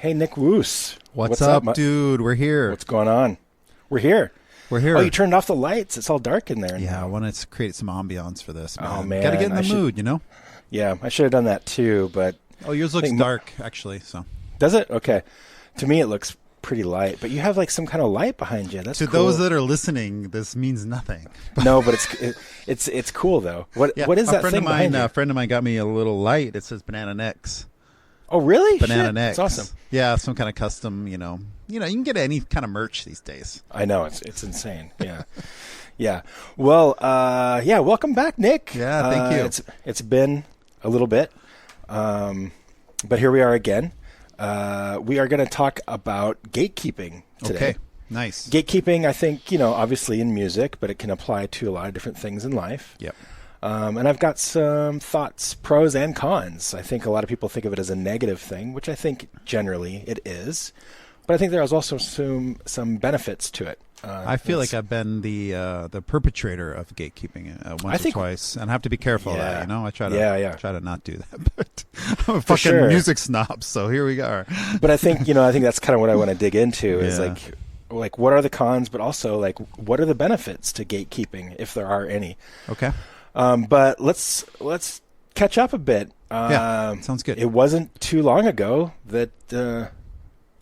Hey, Nick Wusz. What's up, dude? We're here. What's going on? We're here. We're here. Oh, you turned off the lights. It's all dark in there. Yeah, I wanted to create some ambiance for this, man. Oh, man. Got to get in the mood, you know? Yeah, I should have done that too, but... Oh, yours looks dark, actually, so... Does it? Okay. To me, it looks pretty light, but you have like some kind of light behind you. That's to cool. Those that are listening, this means nothing. No, but it's cool though. What is that thing behind you? A friend of mine got me a little light. It says Banana Necks. Oh, really? Banana Necks. That's awesome. Yeah, some kind of custom. You know, you can get any kind of merch these days. I know it's insane. Yeah, yeah. Well, welcome back, Nick. Yeah, thank you. It's been a little bit, but here we are again. We are going to talk about gatekeeping today. Okay, nice. Gatekeeping, I think, obviously in music, but it can apply to a lot of different things in life. Yep. And I've got some thoughts, pros and cons. I think a lot of people think of it as a negative thing, which I think generally it is. But I think there's also some benefits to it. I feel like I've been the perpetrator of gatekeeping once or twice, and I have to be careful of that. I try to not do that. But I'm a fucking music snob, so here we are. But I think that's kind of what I want to dig into is like what are the cons, but also like what are the benefits to gatekeeping if there are any. Okay. But let's catch up a bit. Sounds good. It wasn't too long ago that.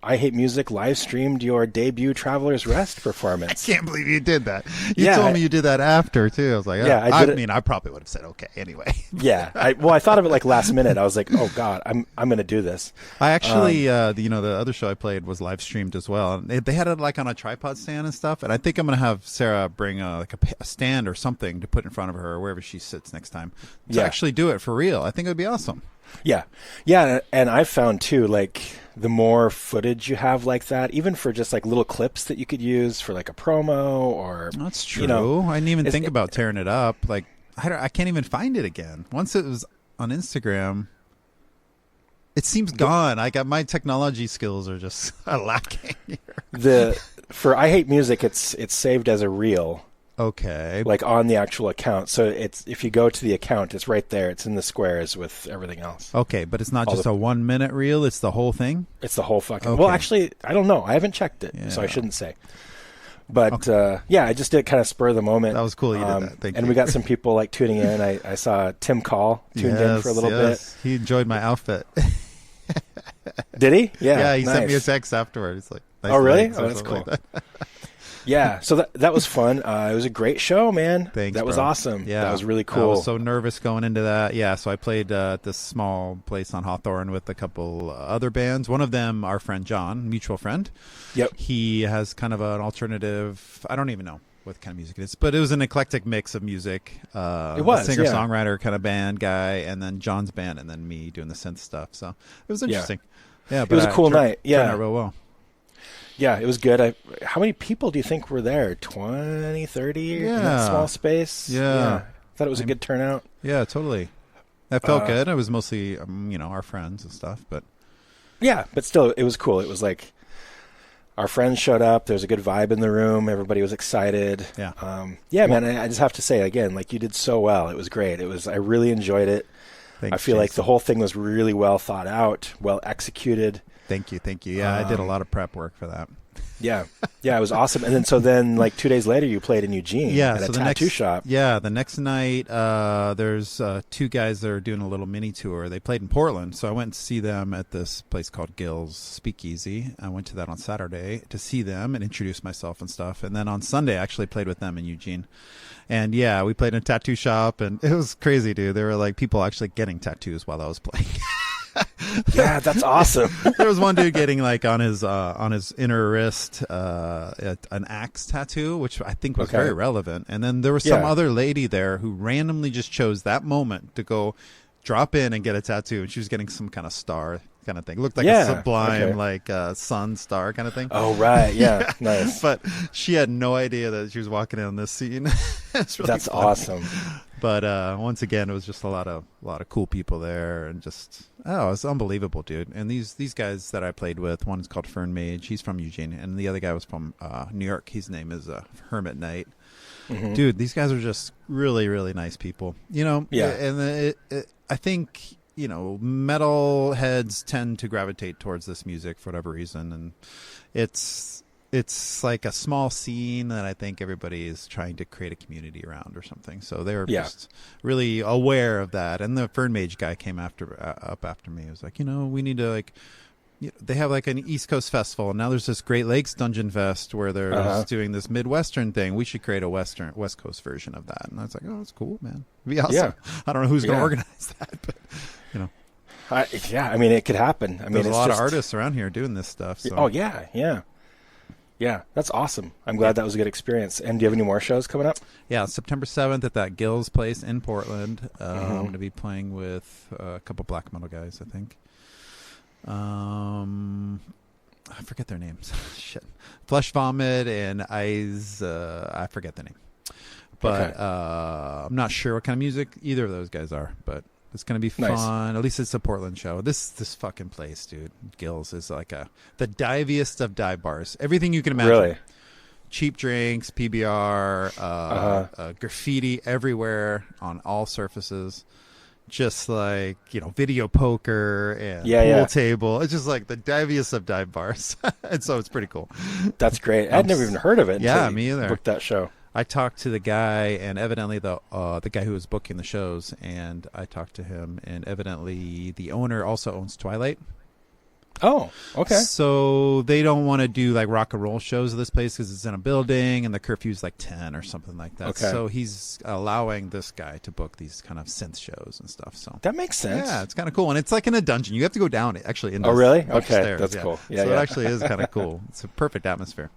I Hate Music live streamed your debut Traveler's Rest performance. I can't believe you did that. You told me you did that after, too. I was like, I probably would have said okay anyway. Yeah. I thought of it like last minute. I was like, oh, God, I'm going to do this. I actually, the other show I played was live streamed as well. They had it like on a tripod stand and stuff. And I think I'm going to have Sarah bring a stand or something to put in front of her or wherever she sits next time to actually do it for real. I think it would be awesome. Yeah. Yeah. And I've found, too, like the more footage you have like that, even for just like little clips that you could use for like a promo or... That's true. I didn't even think about tearing it up. Like, I can't even find it again. Once it was on Instagram, it seems gone. My technology skills are just lacking here. For I Hate Music, it's saved as a reel. Okay. Like on the actual account. So if you go to the account, it's right there. It's in the squares with everything else. Okay, but it's not just a 1 minute reel. It's the whole thing? It's the whole fucking... Okay. Well, actually, I don't know. I haven't checked it, so I shouldn't say. But, I just did kind of spur of the moment. That was cool you did that. Thank you. And we got some people like tuning in. I saw Tim Call tuned in for a little bit. He enjoyed my outfit. Did he? Yeah, he sent me a text afterward. He's like, nice. Oh, really? Oh, that's cool. Like that. Yeah, so that was fun. It was a great show, man. Thanks, That was awesome. Yeah, that was really cool. I was so nervous going into that. Yeah, so I played at this small place on Hawthorne with a couple other bands. One of them, our friend John, mutual friend. Yep. He has kind of an alternative, I don't even know what kind of music it is, but it was an eclectic mix of music. It was, a singer-songwriter kind of band guy, and then John's band, and then me doing the synth stuff. So it was interesting. Yeah, but it was a cool night. Yeah. Turned out real well. Yeah, it was good. How many people do you think were there? 20, 30 in that small space? Yeah. Thought it was a good turnout. Yeah, totally. That felt good. It was mostly, our friends and stuff. But yeah, but still, it was cool. It was like our friends showed up. There was a good vibe in the room. Everybody was excited. Yeah. Man, I just have to say, again, like you did so well. It was great. I really enjoyed it. Thanks, I feel like the whole thing was really well thought out, well executed. Thank you. Yeah, I did a lot of prep work for that. Yeah, it was awesome. And then, like 2 days later, you played in Eugene at a tattoo shop. Yeah, the next night, there's two guys that are doing a little mini tour. They played in Portland, so I went to see them at this place called Gill's Speakeasy. I went to that on Saturday to see them and introduce myself and stuff. And then on Sunday, I actually played with them in Eugene. And yeah, we played in a tattoo shop, and it was crazy, dude. There were like people actually getting tattoos while I was playing. Yeah, that's awesome. There was one dude getting like on his inner wrist an axe tattoo, which I think was very relevant. And then there was some other lady there who randomly just chose that moment to go drop in and get a tattoo, and she was getting some kind of star kind of thing. It looked like a sublime like sun star kind of thing. Oh right, yeah, nice. But she had no idea that she was walking in on this scene. Really that's funny. awesome. But once again, it was just a lot of cool people there, and just it was unbelievable, dude. And these guys that I played with, one's called Fern Mage, he's from Eugene, and the other guy was from New York. His name is Hermit Knight. Dude, these guys are just really, really nice people. Yeah. And I think metal heads tend to gravitate towards this music for whatever reason, and it's like a small scene that I think everybody is trying to create a community around or something. So they were just really aware of that. And the Fern Mage guy came up after me. He was like, we need to they have like an East Coast festival, and now there's this Great Lakes Dungeon Fest where they're doing this Midwestern thing. We should create a West Coast version of that. And I was like, oh, that's cool, man. It'd be awesome. Yeah. I don't know who's going to organize that, but I mean, it could happen. There's a lot of artists around here doing this stuff. So. Oh yeah. Yeah, that's awesome. I'm glad that was a good experience. And do you have any more shows coming up? Yeah, September 7th at that Gills place in Portland. I'm going to be playing with a couple black metal guys, I think. I forget their names. Shit. Flesh Vomit and Eyes. I forget the name. But I'm not sure what kind of music either of those guys are, but it's going to be fun. Nice. At least it's a Portland show. This fucking place, dude. Gills is like the diviest of dive bars. Everything you can imagine. Really? Cheap drinks, PBR, graffiti everywhere on all surfaces. Just like, video poker and pool table. It's just like the diviest of dive bars. And so it's pretty cool. That's great. I'd never even heard of it. Yeah, me either. Booked that show. I talked to the guy, and evidently the guy who was booking the shows, and I talked to him, and evidently the owner also owns Twilight. Oh, okay. So they don't want to do like rock and roll shows at this place because it's in a building, and the curfew's like 10 or something like that. Okay. So he's allowing this guy to book these kind of synth shows and stuff. So that makes sense. Yeah, it's kind of cool, and it's like in a dungeon. You have to go down actually. Oh, really? Okay, that's cool. Yeah, so it actually is kind of cool. It's a perfect atmosphere.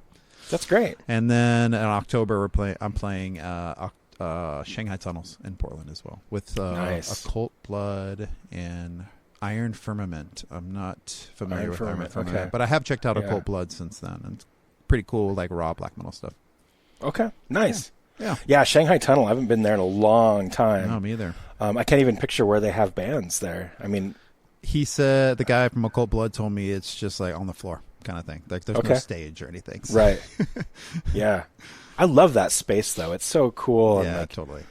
That's great. And then in October, I'm playing Shanghai Tunnels in Portland as well with Occult Blood and Iron Firmament. I'm not familiar with Iron Firmament, but I have checked out Occult Blood since then. And it's pretty cool, like raw black metal stuff. Okay, nice. Yeah, Shanghai Tunnel. I haven't been there in a long time. No, me either. I can't even picture where they have bands there. I mean, he said the guy from Occult Blood told me it's just like on the floor kind of thing. Like there's no stage or anything. So. Right. Yeah. I love that space though. It's so cool. Yeah, and totally.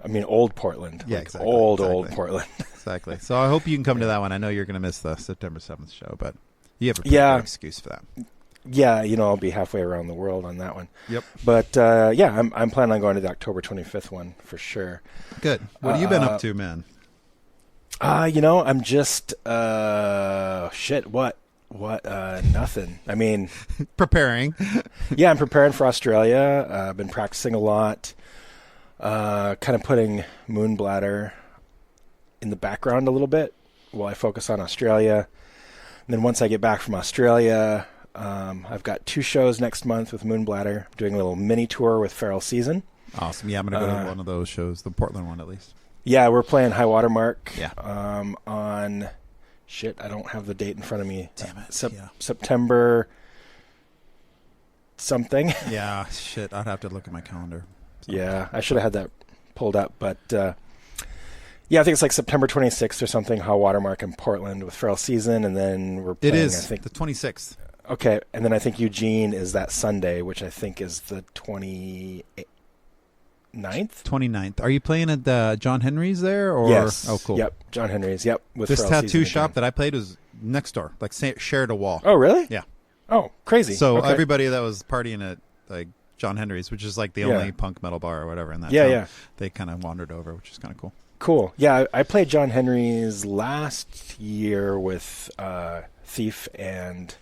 I mean, old Portland. Yeah, like exactly. Old Portland. Exactly. So I hope you can come to that one. I know you're going to miss the September 7th show, but you have a pretty good excuse for that. Yeah, I'll be halfway around the world on that one. Yep. But I'm planning on going to the October 25th one for sure. Good. What have you been up to, man? I'm just nothing. I mean, preparing. Yeah, I'm preparing for Australia. I've been practicing a lot. Kind of putting Moonbladder in the background a little bit while I focus on Australia. And then once I get back from Australia, I've got 2 shows next month with Moonbladder. I'm doing a little mini tour with Feral Season. Awesome. Yeah, I'm going to go to one of those shows, the Portland one at least. Yeah, we're playing High Watermark. Yeah. On I don't have the date in front of me. Damn it. September something. Yeah, shit. I'd have to look at my calendar. So. Yeah, I should have had that pulled up, but I think it's like September 26th or something. High Watermark in Portland with Feral Season, and then we're playing. It is. I think the 26th. Okay, and then I think Eugene is that Sunday, which I think is the 29th. 29th. Are you playing at John Henry's there? Or? Yes. Oh, cool. Yep, John Henry's. Yep. With this Feral tattoo shop that I played was next door, like shared a wall. Oh, really? Yeah. Oh, crazy. So everybody that was partying at like John Henry's, which is like the only punk metal bar or whatever in that town, they kind of wandered over, which is kind of cool. Cool. Yeah, I played John Henry's last year with Thief and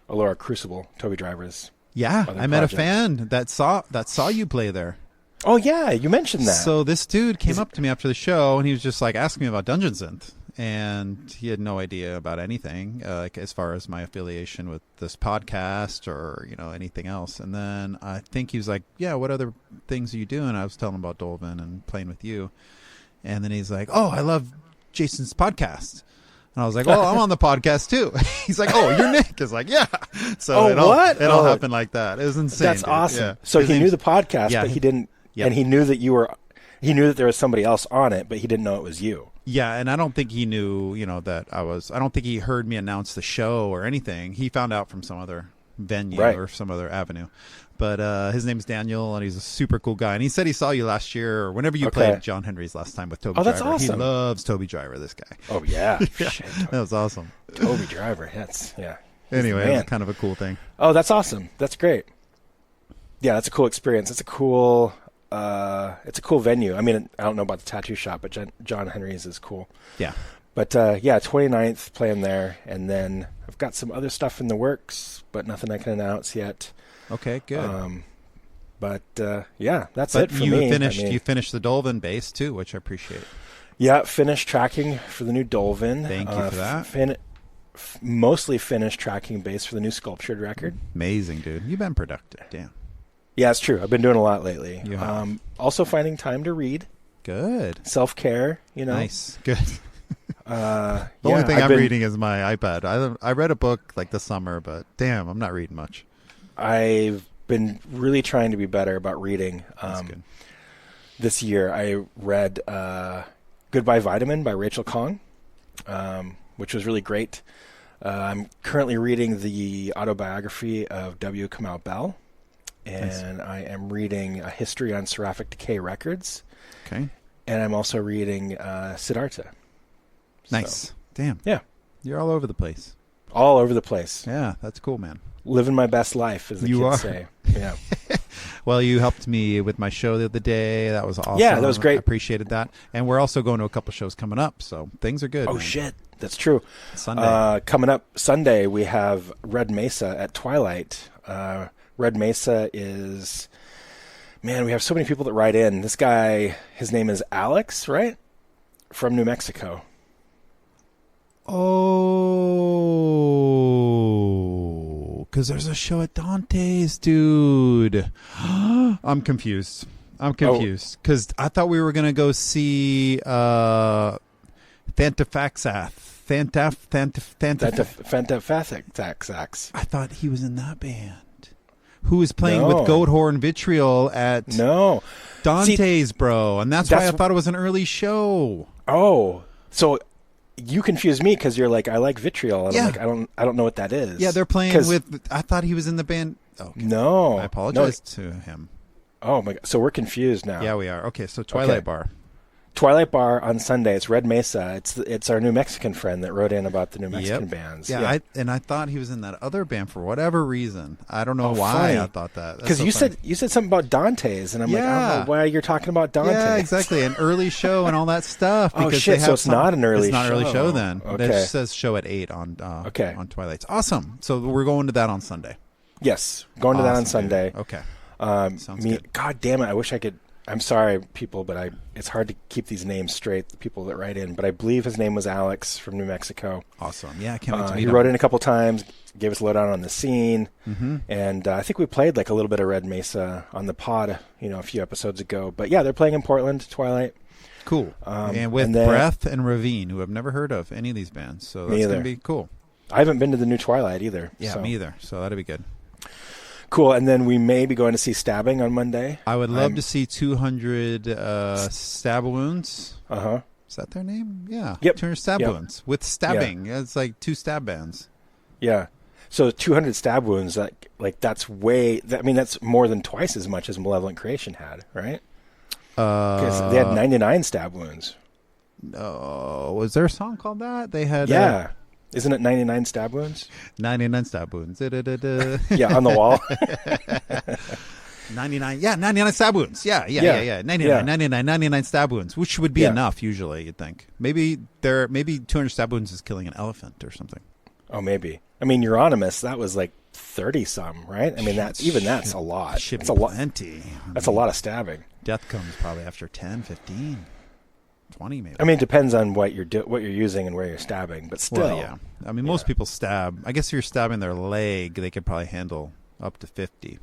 Allura Crucible, Toby Driver's. Yeah, I met a fan that saw you play there. Oh yeah, you mentioned that. So this dude came up to me after the show, and he was just like asking me about Dungeon Synth, and he had no idea about anything, like as far as my affiliation with this podcast or anything else. And then I think he was like, "Yeah, what other things are you doing?" I was telling him about Dolvin and playing with you, and then he's like, "Oh, I love Jason's podcast." And I was like, "Well, I'm on the podcast too." He's like, "Oh, you're Nick." I was like, "Yeah." So it all happened like that. It was insane. That's dude. awesome. Yeah. So he knew the podcast, but he didn't. Yep. And he knew that he knew that there was somebody else on it, but he didn't know it was you. Yeah, and I don't think he knew, that I don't think he heard me announce the show or anything. He found out from some other venue Right. or some other avenue. But his name's Daniel, and he's a super cool guy. And he said he saw you last year or whenever you played John Henry's last time with Toby Driver. That's awesome. He loves Toby Driver, this guy. Oh, yeah. Yeah, Shit, that was awesome. Toby Driver. Yeah. Anyway, it's kind of a cool thing. Oh, that's awesome. That's great. Yeah, that's a cool experience. It's a cool venue. I mean, I don't know about the tattoo shop, but John Henry's is cool. Yeah. But 29th playing there, and then I've got some other stuff in the works, but nothing I can announce yet. Okay, good. That's it for me. You finished the Dolvin bass too, which I appreciate. Yeah, finished tracking for the new Dolvin. Thank you for that. Mostly finished tracking bass for the new Sculptured record. Amazing, dude. You've been productive. Damn. Yeah, it's true. I've been doing a lot lately. You have. Also finding time to read. Good. Self-care, Nice. Good. The only thing I'm reading is my iPad. I read a book like this summer, but damn, I'm not reading much. I've been really trying to be better about reading. That's good. This year I read Goodbye Vitamin by Rachel Khong, which was really great. I'm currently reading the autobiography of W. Kamau Bell, and nice. I am reading A History on Seraphic Decay Records. Okay. And I'm also reading Siddhartha. Nice. So, damn. Yeah. You're all over the place. All over the place. Yeah, that's cool, man. Living my best life, as the kids say. Yeah. Well, you helped me with my show the other day. That was awesome. Yeah, that was great. I appreciated that. And we're also going to a couple shows coming up, so things are good. Oh, man. shit. That's true. Sunday. Coming up Sunday, we have Red Mesa at Twilight. Red Mesa is... Man, we have so many people that write in. This guy, his name is Alex, right? From New Mexico. Oh, because there's a show at Dante's, dude. I'm confused because I thought we were going to go see Fantafaxax. I thought he was in that band. Who is playing with Goathorn Vitriol at Dante's, bro. And that's why I thought it was an early show. Oh, so you confused me because you're like, I like Vitriol. And I'm like, I don't know what that is. Yeah, they're playing with, I thought he was in the band. Okay. No. I apologize to him. Oh, my God. So we're confused now. Yeah, we are. Okay, so Twilight Bar. Twilight Bar on Sunday. It's Red Mesa. It's our New Mexican friend that wrote in about the New Mexican bands. Yeah, I thought he was in that other band for whatever reason. I don't know why funny. I thought that. Because you said something about Dante's, and I'm like, I don't know why you're talking about Dante's. Yeah, exactly. An early show and all that stuff. Oh, shit. So it's not an early show. It's not an early show then. Okay. It just says show at 8 on Twilight's. Awesome. So we're going to that on Sunday. Yes, going to that on Sunday. Dude. Okay. Sounds good. God damn it. I wish I could. I'm sorry, people, but it's hard to keep these names straight, the people that write in. But I believe his name was Alex from New Mexico. Awesome. Yeah, I can't wait to meet him. He wrote in a couple times, gave us a lowdown on the scene. Mm-hmm. And I think we played like a little bit of Red Mesa on the pod, a few episodes ago. But yeah, they're playing in Portland, Twilight. Cool. And with Breath and Ravine, who I've never heard of any of these bands. So that's going to be cool. I haven't been to the new Twilight either. Yeah, me either. So that'll be good. Cool, and then we may be going to see Stabbing on Monday. I would love to see 200 Stab Wounds. Uh-huh. Is that their name? Yeah. Yep. 200 Stab Wounds with stabbing. Yeah. It's like 2 stab bands. Yeah. So 200 Stab Wounds, that's that's more than twice as much as Malevolent Creation had, right? Because they had 99 Stab Wounds. No. Was there a song called that? They had... Yeah. Isn't it 99 Stab Wounds? 99 Stab Wounds. Yeah, on the wall. 99. Yeah, 99 Stab Wounds. Yeah. 99 Stab Wounds, which would be enough usually, you'd think. Maybe 200 Stab Wounds is killing an elephant or something. Oh, maybe. I mean, Euronymous, that was like 30-some, right? I mean, that's a lot. That's a lot. Plenty. That's a lot of stabbing. Death comes probably after 10, 15. 20 maybe. I mean, it depends on what you're using and where you're stabbing, but still. Well, yeah. I mean, most people stab. I guess if you're stabbing their leg, they could probably handle up to 50.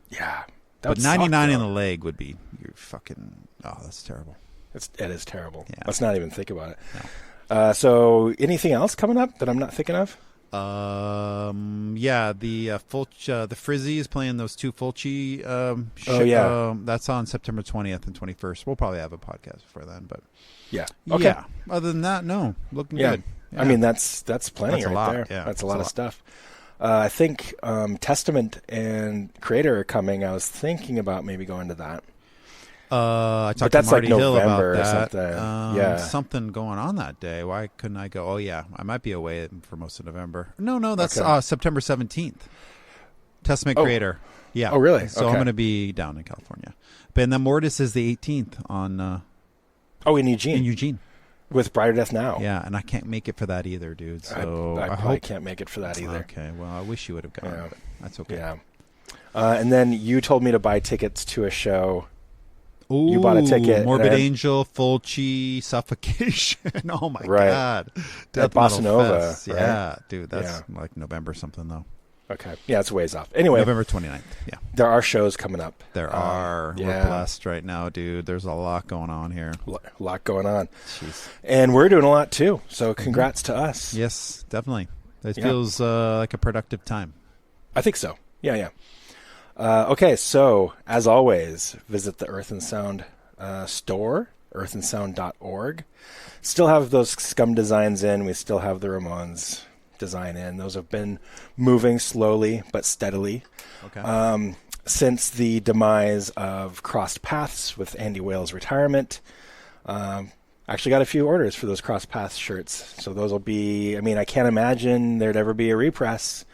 Yeah. But 99 in the leg would be fucking... Oh, that's terrible. It is terrible. Yeah. Let's not even think about it. No. So, anything else coming up that I'm not thinking of? Yeah, the Frizzy is playing those 2 Fulci. That's on September 20th and 21st. We'll probably have a podcast before then, but yeah. Okay. Yeah. Other than that, no, looking good. Yeah. I mean, that's plenty. That's a lot. there. Yeah, that's a lot of stuff. I think Testament and Creator are coming. I was thinking about maybe going to that. I talked that's to Marty like Hill November about or that. something. Something going on that day. Why couldn't I go? Oh, yeah. I might be away for most of November. No, that's September 17th. Testament Creator. Yeah. Oh, really? So I'm going to be down in California. But and then Mortis is the 18th on... in Eugene. In Eugene. With Brighter Death Now. Yeah, and I can't make it for that either, dude. So I probably can't make it for that either. Okay, well, I wish you would have gone. Yeah. But that's okay. Yeah. And then you told me to buy tickets to a show. Ooh, you bought a ticket. Morbid Angel, Fulci, Suffocation. Oh, my God. At Bossa Nova. Fest. Right? Yeah, dude, that's like November something, though. Okay. Yeah, it's a ways off. Anyway. November 29th, yeah. There are shows coming up. There are. Yeah. We're blessed right now, dude. There's a lot going on here. A lot going on. Jeez. And we're doing a lot, too. So congrats to us. Yes, definitely. It feels like a productive time. I think so. Yeah. Okay, so as always, visit the Earth and Sound store, earthandsound.org. Still have those Scum designs in. We still have the Ramones design in. Those have been moving slowly but steadily. Okay. Since the demise of Crossed Paths with Andy Whale's retirement. Actually got a few orders for those Crossed Paths shirts. So those will be, I can't imagine there'd ever be a repress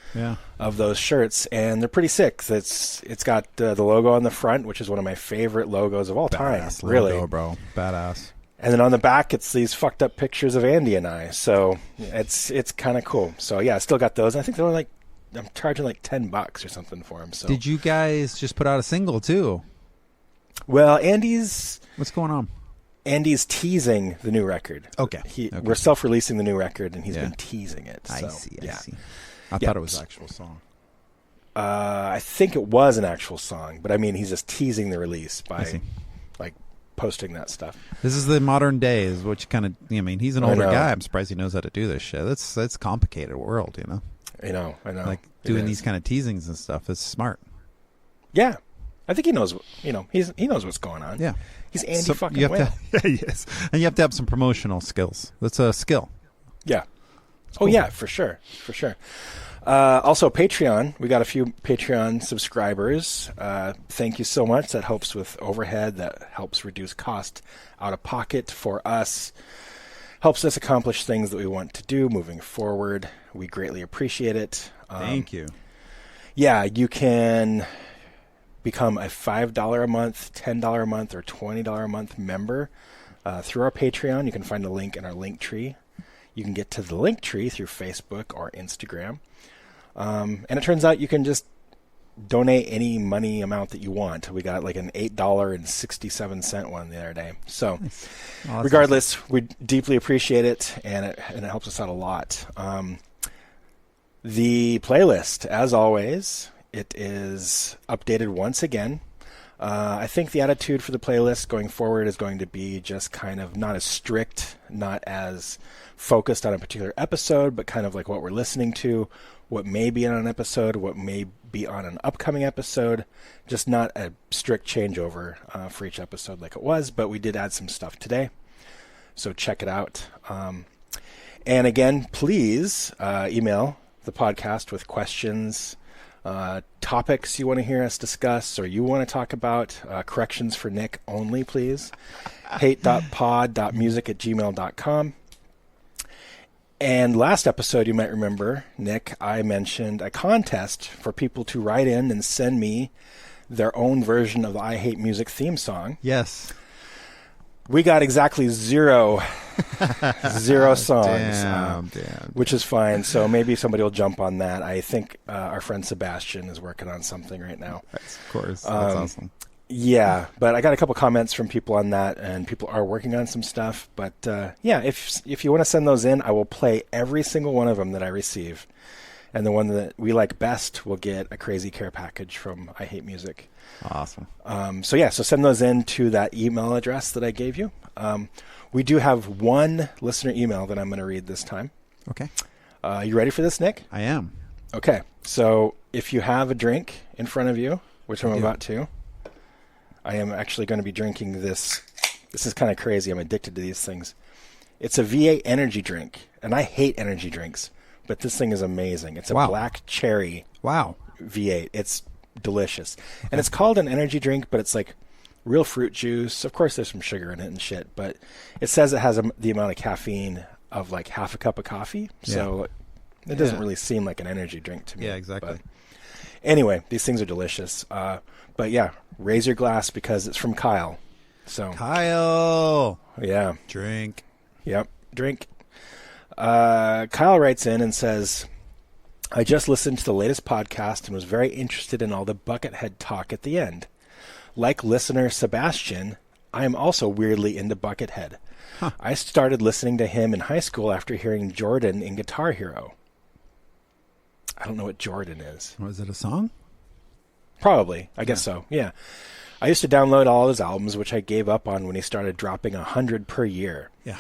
of those shirts, and they're pretty sick. It's got the logo on the front, which is one of my favorite logos of all time. Really, logo, bro, badass. And then on the back, it's these fucked up pictures of Andy and I. So it's kind of cool. So yeah, I still got those. I think they're like, I'm charging like $10 or something for them. So did you guys just put out a single too? Well, what's going on? Andy's teasing the new record. Okay. We're self-releasing the new record, and he's been teasing it. So, I see. I thought it was an actual song. I think it was an actual song, but he's just teasing the release by like posting that stuff. This is the modern days, which kind of, he's an older guy. I'm surprised he knows how to do this shit. That's a complicated world, I know. Like doing these kind of teasings and stuff is smart. Yeah. I think he knows, he knows what's going on. Yeah. He's Andy fucking Whale. Yes. And you have to have some promotional skills. That's a skill. Yeah. Cool. Oh, yeah, for sure. For sure. Also, Patreon. We got a few Patreon subscribers. Thank you so much. That helps with overhead. That helps reduce cost out of pocket for us. Helps us accomplish things that we want to do moving forward. We greatly appreciate it. Thank you. Yeah, you can become a $5 a month, $10 a month, or $20 a month member through our Patreon. You can find a link in our link tree. You can get to the link tree through Facebook or Instagram. And it turns out you can just donate any money amount that you want. We got like an $8.67 one the other day. So regardless, awesome. We deeply appreciate it, and it helps us out a lot. The playlist, as always, it is updated once again. I think the attitude for the playlist going forward is going to be just kind of not as strict, not as focused on a particular episode, but kind of like what we're listening to, what may be on an episode, what may be on an upcoming episode. Just not a strict changeover for each episode like it was, but we did add some stuff today. So check it out. And again, please email the podcast with questions, topics you want to hear us discuss or you want to talk about. Corrections for Nick only, please. hate.pod.music@gmail.com. And last episode, you might remember, Nick, I mentioned a contest for people to write in and send me their own version of the I Hate Music theme song. Yes. We got exactly zero songs, damn. Which is fine. So maybe somebody will jump on that. I think our friend Sebastian is working on something right now. Of course. That's awesome. Yeah, but I got a couple comments from people on that, and people are working on some stuff. But yeah, if you want to send those in, I will play every single one of them that I receive. And the one that we like best will get a crazy care package from I Hate Music. Awesome. So send those in to that email address that I gave you. We do have one listener email that I'm going to read this time. Okay. You ready for this, Nick? I am. Okay. So if you have a drink in front of you, which I'm about to, I am actually going to be drinking this. This is kind of crazy. I'm addicted to these things. It's a V8 energy drink, and I hate energy drinks, but this thing is amazing. It's a Wow. black cherry Wow. V8. It's delicious. And it's called an energy drink, but it's like real fruit juice. Of course, there's some sugar in it and shit, but it says it has the amount of caffeine of like half a cup of coffee. So it doesn't really seem like an energy drink to me. Yeah, exactly. But anyway, these things are delicious. But yeah, raise your glass because it's from Kyle. So Kyle. yeah. Drink. Yep. Drink. Kyle writes in and says, I just listened to the latest podcast and was very interested in all the Buckethead talk at the end. Like listener Sebastian, I am also weirdly into Buckethead. Huh. I started listening to him in high school after hearing Jordan in Guitar Hero. I don't know what Jordan is. Was it a song? Probably. I guess so. Yeah. I used to download all his albums, which I gave up on when he started dropping 100 per year. Yeah.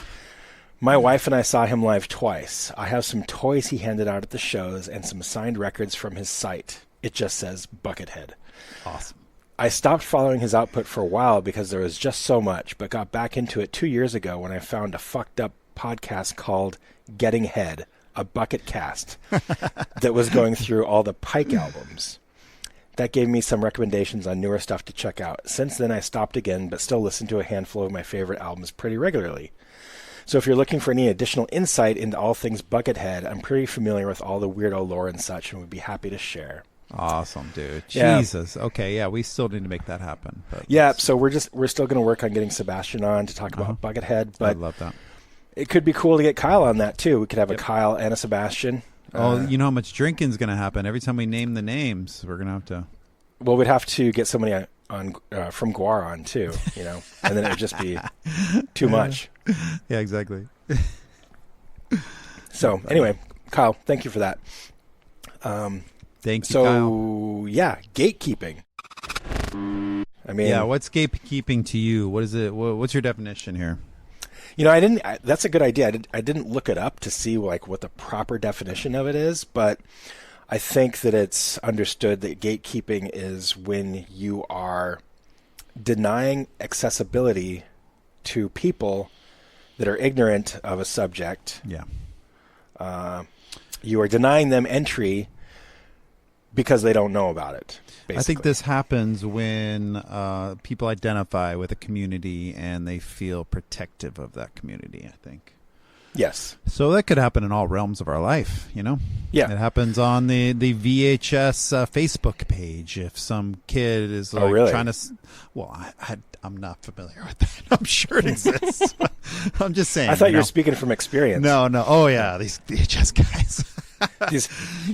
My wife and I saw him live twice. I have some toys he handed out at the shows and some signed records from his site. It just says Buckethead. Awesome. I stopped following his output for a while because there was just so much, but got back into it 2 years ago when I found a fucked up podcast called Getting Head, a bucket cast, that was going through all the Pike albums. That gave me some recommendations on newer stuff to check out. Since then, I stopped again, but still listen to a handful of my favorite albums pretty regularly. So if you're looking for any additional insight into all things Buckethead, I'm pretty familiar with all the weirdo lore and such, and would be happy to share. Awesome, dude. Yeah. Jesus. Okay, yeah, we still need to make that happen. But Yeah, so we're still going to work on getting Sebastian on to talk about Buckethead, I but love that. it could be cool to get Kyle on that too. We could have a Kyle and a Sebastian. Oh, you know how much drinking's going to happen every time we name the names. We're going to have to. Well, we'd have to get somebody on from Guar on too, you know, and then it would just be too much. Yeah, exactly. So anyway, Kyle, thank you for that. Thank you, Kyle. So yeah, gatekeeping. I mean, Yeah, what's gatekeeping to you? What is it? What's your definition here? you know, that's a good idea. I didn't look it up to see like what the proper definition of it is, but I think that it's understood that gatekeeping is when you are denying accessibility to people that are ignorant of a subject. Yeah. You are denying them entry because they don't know about it. Basically. I think this happens when people identify with a community and they feel protective of that community, I think. Yes. So that could happen in all realms of our life, you know? Yeah. It happens on the VHS Facebook page. If some kid is like really? trying to... Well, I'm not familiar with that. I'm sure it exists. I'm just saying. I thought you were speaking from experience. No. Oh, yeah. These VHS guys.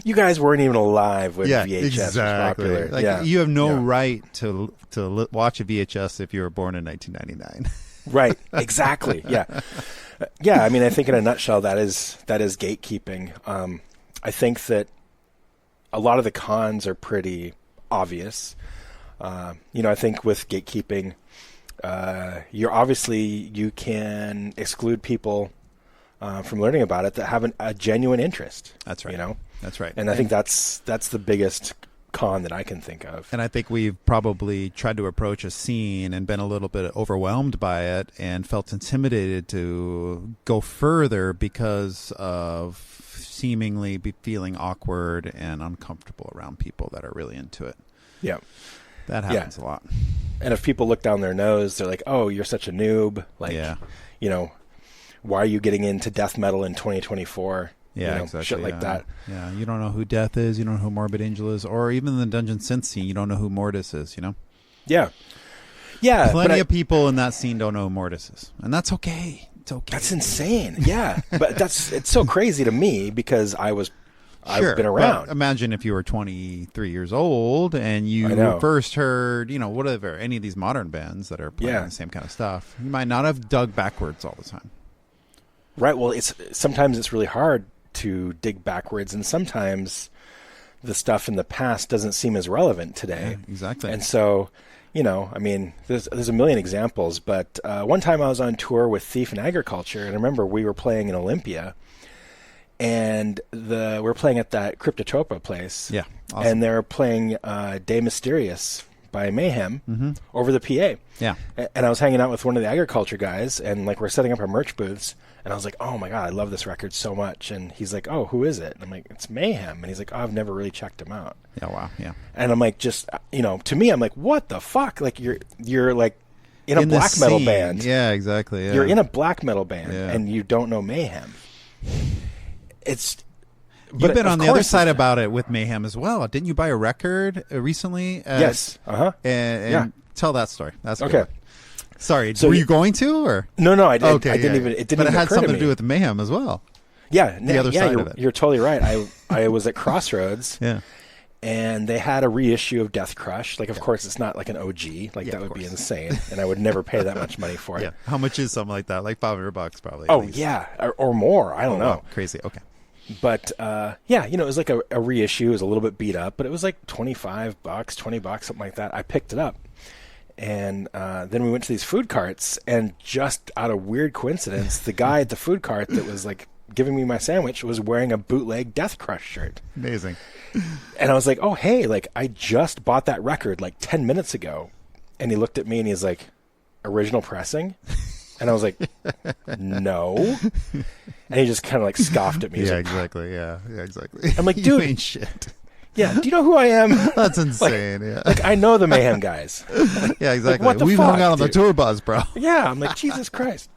You guys weren't even alive when Yeah, VHS was exactly. popular. Like, yeah. you have no right to watch a VHS if you were born in 1999. Right. Exactly. Yeah. Yeah. I mean, I think in a nutshell, that is gatekeeping. I think that a lot of the cons are pretty obvious. You know, I think with gatekeeping, you can exclude people from learning about it that have a genuine interest. That's right. You know, That's right. and I think that's the biggest con that I can think of. And I think we've probably tried to approach a scene and been a little bit overwhelmed by it and felt intimidated to go further because of seemingly feeling awkward and uncomfortable around people that are really into it. Yeah. That happens a lot. And if people look down their nose, they're like, oh, you're such a noob. Like, you know, why are you getting into death metal in 2024? Yeah, you know, exactly. Shit like that. Yeah, you don't know who Death is. You don't know who Morbid Angel is. Or even the Dungeon Synth scene, you don't know who Mortis is, you know? Yeah. Yeah. Plenty of people in that scene don't know who Mortis is. And that's okay. It's okay. That's insane. Yeah. But it's so crazy to me because I've been around. But imagine if you were 23 years old and you first heard, you know, whatever, any of these modern bands that are playing the same kind of stuff. You might not have dug backwards all the time. Right. Well, sometimes it's really hard to dig backwards, and sometimes the stuff in the past doesn't seem as relevant today. Yeah, exactly. And so, you know, I mean, there's a million examples, but one time I was on tour with Thief and Agriculture, and I remember we were playing in Olympia, and we're playing at that Cryptotropa place. Yeah, awesome. And they're playing De Mysterious by Mayhem over the PA. Yeah. And I was hanging out with one of the Agriculture guys, and like we're setting up our merch booths, And I was like, oh my God, I love this record so much. And he's like, oh, who is it? And I'm like, it's Mayhem. And he's like, oh, I've never really checked him out. Yeah, wow, yeah. And I'm like, just, to me, I'm like, what the fuck? Like, you're like in a black metal band. Yeah, exactly. Yeah. You're in a black metal band Yeah. and you don't know Mayhem. You've been on the other side about it with Mayhem as well. Didn't you buy a record recently? Yes. Uh-huh. And tell that story. That's okay. Good. Sorry, So were you going to, or no? I didn't. Okay, I didn't even. It didn't. But even it had occur something to to me. do with Mayhem as well. Yeah, the other side of it. You're totally right. I was at Crossroads. Yeah. And they had a reissue of Death Crush. Like, of course, it's not like an OG. Like, that would be insane. And I would never pay that much money for it. Yeah. How much is something like that? Like $500 probably. Oh, yeah. Or more. I don't know. Wow. Crazy. Okay. But, it was like a reissue. It was a little bit beat up, but it was like $25, $20, something like that. I picked it up. And then we went to these food carts, and just out of weird coincidence, the guy at the food cart that was like giving me my sandwich was wearing a bootleg Death Crush shirt. Amazing. And I was like, oh, hey, like I just bought that record like 10 minutes ago. And he looked at me and he's like, original pressing? And I was like, no. And he just kind of like scoffed at me. Yeah, like, exactly. Yeah, exactly. I'm like, You dude, ain't shit. Yeah, do you know who I am? That's insane. Yeah. Like, I know the Mayhem guys. Yeah, exactly. Like, what the We've fuck, hung out on the dude? tour bus, bro. Yeah, I'm like, Jesus Christ.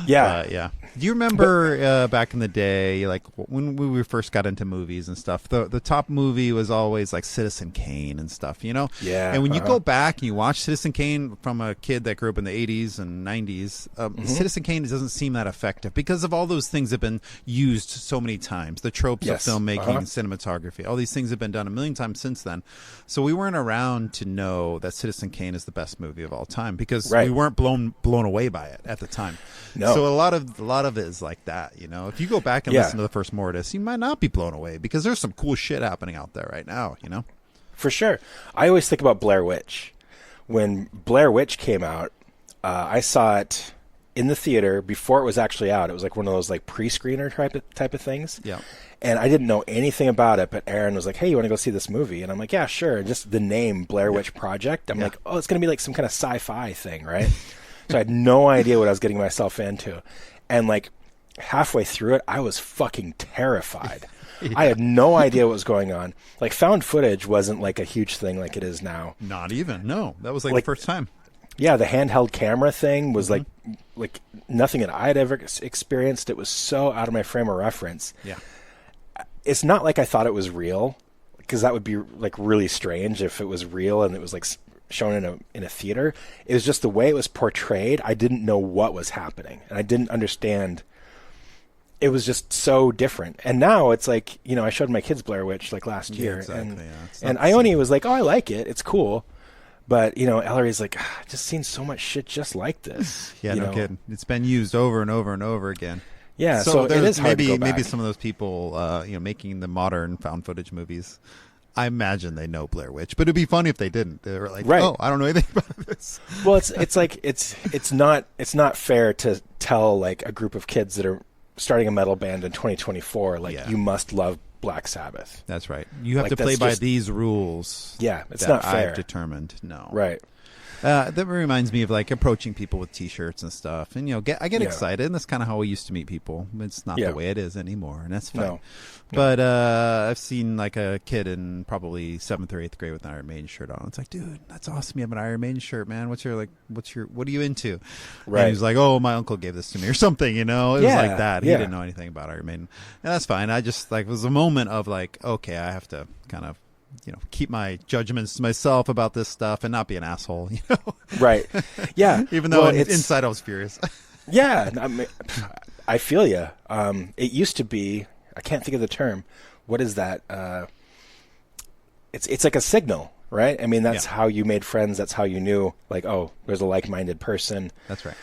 Yeah. Yeah. Do you remember back in the day, like when we first got into movies and stuff, the top movie was always like Citizen Kane and stuff, you know? Yeah. And when you go back and you watch Citizen Kane from a kid that grew up in the 80s and 90s, Citizen Kane doesn't seem that effective because of all those things have been used so many times. The tropes Yes. of filmmaking, cinematography, all these things have been done a million times since then. So we weren't around to know that Citizen Kane is the best movie of all time because we weren't blown away by it at the time. No. So a lot of it is like that, you know. If you go back and listen to the first Mortis, you might not be blown away because there's some cool shit happening out there right now, you know. For sure. I always think about Blair Witch. When Blair Witch came out, I saw it in the theater before it was actually out. It was like one of those like pre-screener type of things. Yeah. And I didn't know anything about it, but Aaron was like, hey, you want to go see this movie? And I'm like, yeah, sure. And just the name Blair Witch Project, I'm like, oh, it's going to be like some kind of sci-fi thing, right? So I had no idea what I was getting myself into. And like halfway through it, I was fucking terrified. I had no idea what was going on. Like found footage wasn't like a huge thing like it is now. Not even. No. That was like the first time. Yeah, the handheld camera thing was like nothing that I had ever experienced. It was so out of my frame of reference. Yeah. It's not like I thought it was real, because that would be like really strange if it was real and it was like shown in a theater. It was just the way it was portrayed. I didn't know what was happening, and I didn't understand. It was just so different. And now it's like, you know, I showed my kids Blair Witch like last year, and Ione was like, "Oh, I like it. It's cool." But, you know, Ellery's like, I've just seen so much shit just like this. Yeah, no kidding. It's been used over and over and over again. Yeah, so it is hard to go back. Maybe some of those people, making the modern found footage movies, I imagine they know Blair Witch, but it'd be funny if they didn't. They were like, "Oh, I don't know anything about this." Well, it's like it's not fair to tell like a group of kids that are starting a metal band in 2024 like you must love Black Sabbath. That's right. You have to play by these rules. Yeah, it's not fair. I've determined. No. Right. That reminds me of like approaching people with T-shirts and stuff, and I get excited, and that's kind of how we used to meet people. It's not the way it is anymore, and that's fine. No. But I've seen like a kid in probably 7th or 8th grade with an Iron Maiden shirt on. It's like, dude, that's awesome. You have an Iron Maiden shirt, man. What are you into? Right. And he was like, oh, my uncle gave this to me or something. It was like that. He didn't know anything about Iron Maiden, and that's fine. I just like it was a moment of like, okay, I have to kind of keep my judgments to myself about this stuff and not be an asshole, Right. Yeah. Even though inside I was furious. Yeah. I feel you. It used to be, I can't think of the term. What is that? It's like a signal, right? I mean, that's how you made friends. That's how you knew, like, oh, there's a like-minded person. That's right.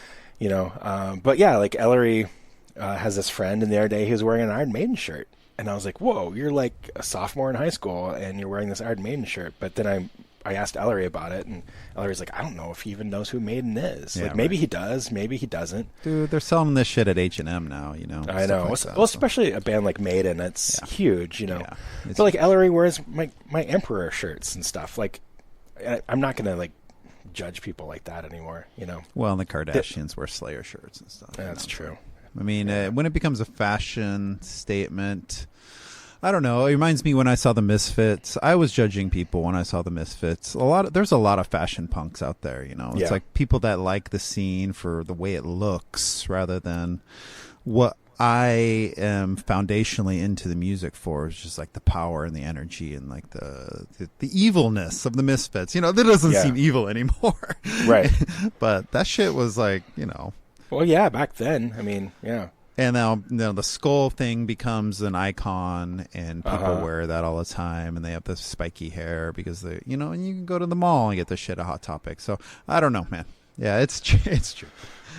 But yeah, like Ellery has this friend, and the other day he was wearing an Iron Maiden shirt. And I was like, whoa, you're like a sophomore in high school and you're wearing this Iron Maiden shirt. But then I asked Ellery about it, and Ellery's like, I don't know if he even knows who Maiden is. Yeah, like, maybe he does, maybe he doesn't. Dude, they're selling this shit at H&M now, I know. Like that, well, especially a band like Maiden, that's huge, Yeah. But like huge. Ellery wears my Emperor shirts and stuff. Like, I'm not going to like judge people like that anymore, Well, and the Kardashians wear Slayer shirts and stuff. That's true. I mean, when it becomes a fashion statement, I don't know. It reminds me when I saw the Misfits. I was judging people when I saw the Misfits. There's a lot of fashion punks out there, you know. It's like people that like the scene for the way it looks rather than what I am foundationally into the music for is just like the power and the energy and like the evilness of the Misfits. You know, that doesn't seem evil anymore. Right. But that shit was like, you know. Well, yeah, back then. I mean, yeah. And now, you know, the skull thing becomes an icon, and people wear that all the time, and they have the spiky hair because they, you know, and you can go to the mall and get this shit a Hot Topic. So I don't know, man. Yeah, it's true.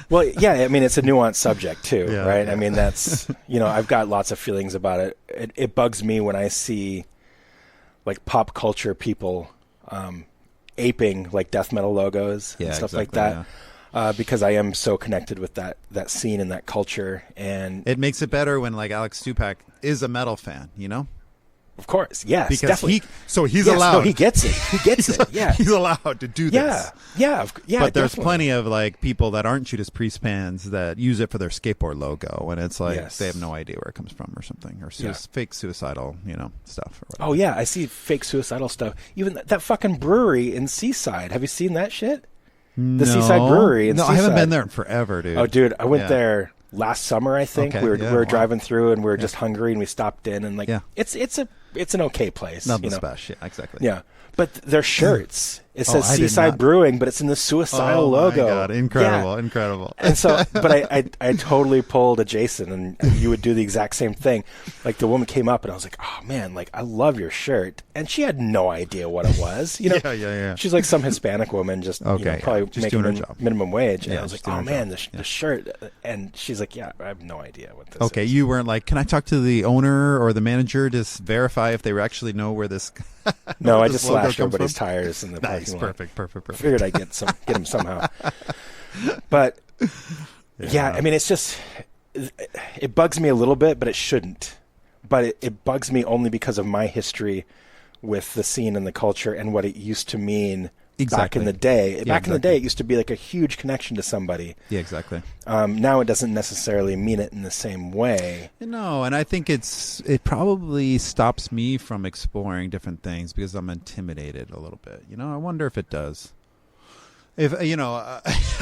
Well, yeah, I mean, it's a nuanced subject too, right? Yeah. I mean, that's, you know, I've got lots of feelings about it. It bugs me when I see like pop culture people aping like death metal logos and stuff like that. Yeah. Because I am so connected with that scene and that culture, and it makes it better when like Alex Stupak is a metal fan, you know. Of course, yes, because definitely. He's allowed. No, he gets it. He gets it. Yeah, he's allowed to do this. Yeah. But there's plenty of like people that aren't Judas Priest fans that use it for their skateboard logo, and it's like they have no idea where it comes from or something, or fake suicidal, you know, stuff. Or whatever. Oh yeah, I see fake suicidal stuff. Even that fucking brewery in Seaside. Have you seen that shit? The Seaside Brewery in Seaside. I haven't been there in forever, dude. Oh, dude, I went there last summer. I think we were driving through and we were just hungry and we stopped in and like it's an okay place. Not the best. Yeah, exactly. Yeah, but their shirts. It says Seaside Brewing, but it's in the suicidal logo. Oh my god, incredible. And so, but I totally pulled a Jason, and you would do the exact same thing. Like the woman came up, and I was like, "Oh man, like I love your shirt," and she had no idea what it was. You know, yeah. She's like some Hispanic woman, just probably just making doing her job. Minimum wage. And I was like, "Oh man, the shirt," and she's like, "Yeah, I have no idea what this." Okay, is. you weren't like, "Can I talk to the owner or the manager to verify if they actually know where this?" No, I just slashed everybody's tires in the parking lot. Perfect. I figured I'd get him somehow. But yeah, I mean, it's just it bugs me a little bit, but it shouldn't. But it bugs me only because of my history with the scene and the culture and what it used to mean back in the day. Back in the day, it used to be like a huge connection to somebody. Yeah, exactly. Now it doesn't necessarily mean it in the same way. No, and I think it probably stops me from exploring different things because I'm intimidated a little bit. You know, I wonder if it does. If you know,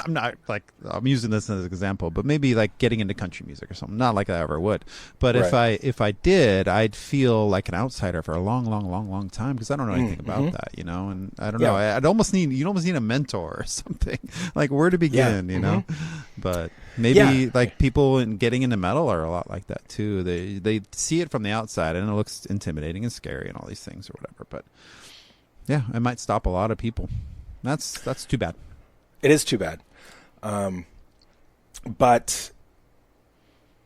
I'm not like I'm using this as an example, but maybe like getting into country music or something. Not like I ever would, but if I did, I'd feel like an outsider for a long time because I don't know anything about that, you know. And I don't know. You'd almost need a mentor or something, like where to begin, you know. But maybe like people getting into metal are a lot like that too. They see it from the outside and it looks intimidating and scary and all these things or whatever. But yeah, it might stop a lot of people. That's too bad. It is too bad. But,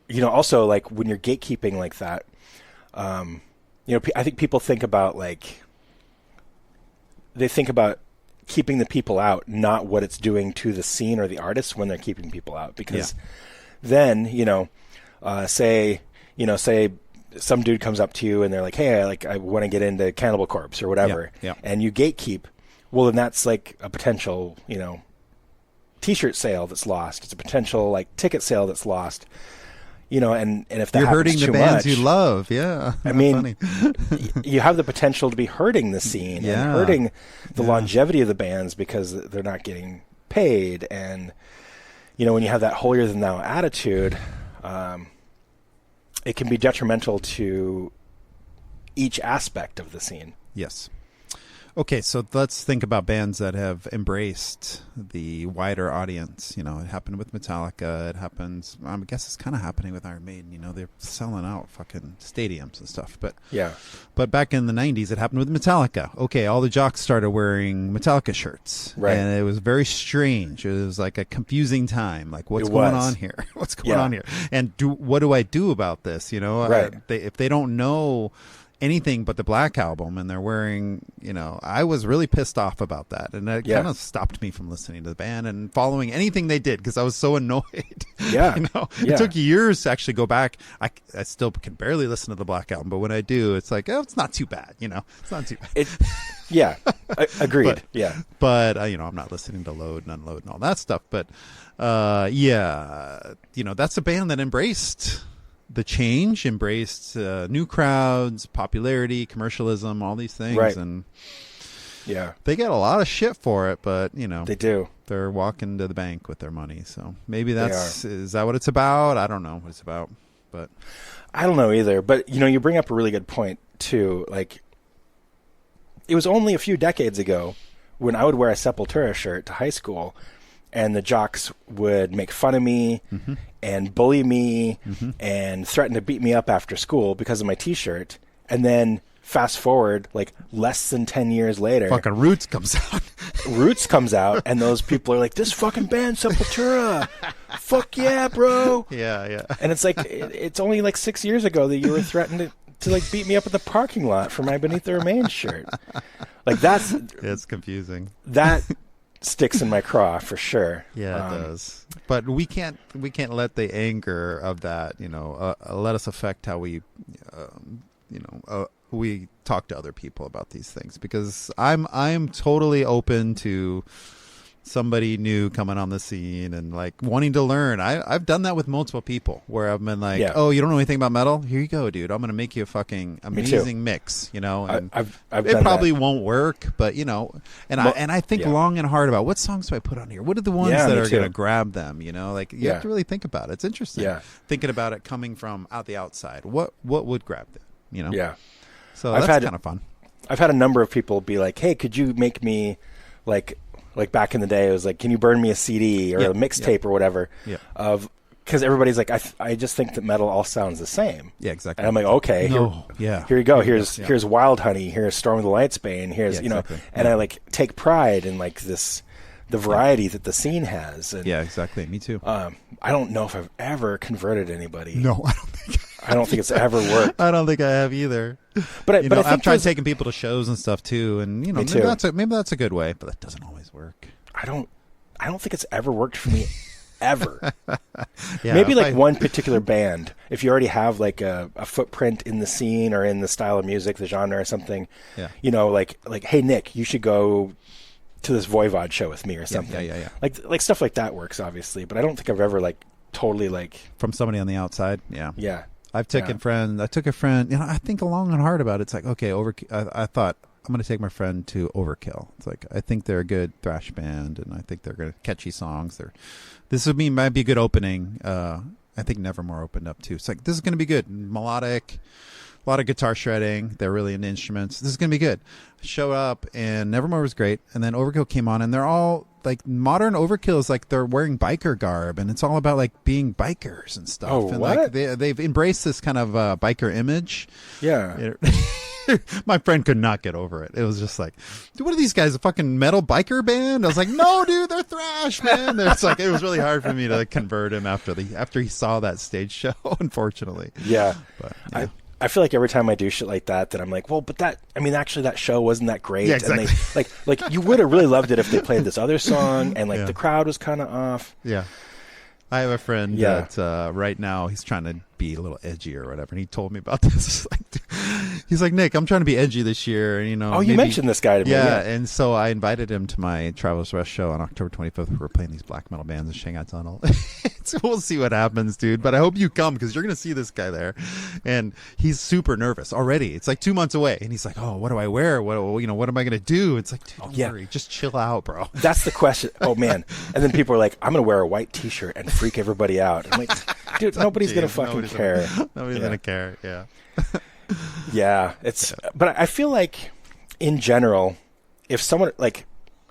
you know, also, like, when you're gatekeeping like that, you know, I think people think about, like, they think about keeping the people out, not what it's doing to the scene or the artist when they're keeping people out. Because then, you know, say some dude comes up to you and they're like, hey, I want to get into Cannibal Corpse or whatever. Yeah. And you gatekeep. Well, then that's like a potential, you know, T-shirt sale that's lost. It's a potential like ticket sale that's lost. You know, and if that you're hurting the bands much, you love, I mean, you have the potential to be hurting the scene and hurting the longevity of the bands because they're not getting paid. And you know, when you have that holier than thou attitude, it can be detrimental to each aspect of the scene. Yes. Okay, so let's think about bands that have embraced the wider audience. You know, it happened with Metallica. It happens, I guess it's kind of happening with Iron Maiden. You know, they're selling out fucking stadiums and stuff. But back in the 90s, it happened with Metallica. Okay, all the jocks started wearing Metallica shirts. Right. And it was very strange. It was like a confusing time. Like, what's going on here? What's going on here? And what do I do about this? You know, if they don't know anything but the Black Album and they're wearing, you know, I was really pissed off about that, and it kind of stopped me from listening to the band and following anything they did because I was so annoyed. You know, it took years to actually go back. I still can barely listen to the Black Album, but when I do, it's like, oh, it's not too bad. You know, it's not too bad. Yeah, agreed. But, yeah, but I'm not listening to Load and Unload and all that stuff. But yeah, that's a band that embraced the change, embraced new crowds, popularity, commercialism, all these things, right. and yeah, they get a lot of shit for it. But they do. They're walking to the bank with their money, so maybe is that what it's about? I don't know what it's about, but I don't know either. But you bring up a really good point too. Like, it was only a few decades ago when I would wear a Sepultura shirt to high school, and the jocks would make fun of me mm-hmm. and bully me mm-hmm. and threaten to beat me up after school because of my T-shirt. And then fast forward, like less than 10 years later, fucking Roots comes out. Roots comes out, and those people are like, "This fucking band, Sepultura, fuck yeah, bro." Yeah. And it's like, it's only like 6 years ago that you were threatened to like beat me up at the parking lot for my Beneath the Remains shirt. Like it's confusing. That sticks in my craw for sure. Yeah, it does. But we can't let the anger of that, let us affect how we, we talk to other people about these things, because I'm totally open to somebody new coming on the scene and like wanting to learn. I've done that with multiple people where I've been like, oh, you don't know anything about metal? Here you go, dude. I'm going to make you a fucking amazing mix, and I've it probably won't work, but I think long and hard about what songs do I put on here? What are the ones that are going to grab them? You have to really think about it. It's interesting. Yeah. Thinking about it coming from the outside. What would grab them? Yeah. So that's kind of fun. I've had a number of people be like, "Hey, could you make me like back in the day, it was like, can you burn me a CD or a mixtape or whatever?" Yeah. Because everybody's like, I just think that metal all sounds the same. Yeah, exactly. And I'm like, okay, here you go. Here's Wild Honey. Here's Storm of the Lightsbane. Here's and I like take pride in like the variety that the scene has. And, yeah, exactly. Me too. I don't know if I've ever converted anybody. No, I don't think. I don't think it's ever worked. I don't think I have either. But I think I've tried taking people to shows and stuff too, and maybe that's a good way, but that doesn't always work. I don't think it's ever worked for me, ever. Yeah, maybe like one particular band, if you already have like a footprint in the scene or in the style of music, the genre or something. Yeah. Like hey Nick, you should go to this Voivod show with me or something. Yeah. Like stuff like that works obviously, but I don't think I've ever like totally like from somebody on the outside. Yeah. Yeah. I took a friend, I think long and hard about it. It's like, okay, I thought I'm going to take my friend to Overkill. It's like, I think they're a good thrash band, and I think they're good, catchy songs. Might be a good opening. I think Nevermore opened up too. It's like, this is going to be good. Melodic, a lot of guitar shredding. They're really into instruments. This is going to be good. Showed up, and Nevermore was great. And then Overkill came on, and they're all like modern Overkill is like they're wearing biker garb, and it's all about like being bikers and stuff. Oh, and what? Like they've embraced this kind of biker image. Yeah. My friend could not get over it. It was just like, dude, what are these guys, a fucking metal biker band? I was like, no, dude, they're thrash, man. It's like, it was really hard for me to like, convert him after he saw that stage show, unfortunately. Yeah. But, yeah. I feel like every time I do shit like that I'm like, well, but actually that show wasn't that great. Yeah, exactly. And they, like you would have really loved it if they played this other song and like the crowd was kind of off. Yeah. I have a friend that right now he's trying to be a little edgy or whatever, and he told me about this. He's like, Nick, I'm trying to be edgy this year, and you mentioned this guy to me. Yeah, and so I invited him to my Travelers Rest show on October 25th. We're playing these black metal bands in Shanghai Tunnel. So we'll see what happens, dude. But I hope you come, because you're going to see this guy there, and he's super nervous already. It's like 2 months away, and he's like, oh, what do I wear? What am I going to do? It's like, dude, don't worry, just chill out, bro. That's the question. Oh man! And then people are like, I'm going to wear a white T-shirt and freak everybody out. I'm like, dude, nobody's going to fucking care. Nobody's going to care. Yeah. Yeah, but I feel like in general, if someone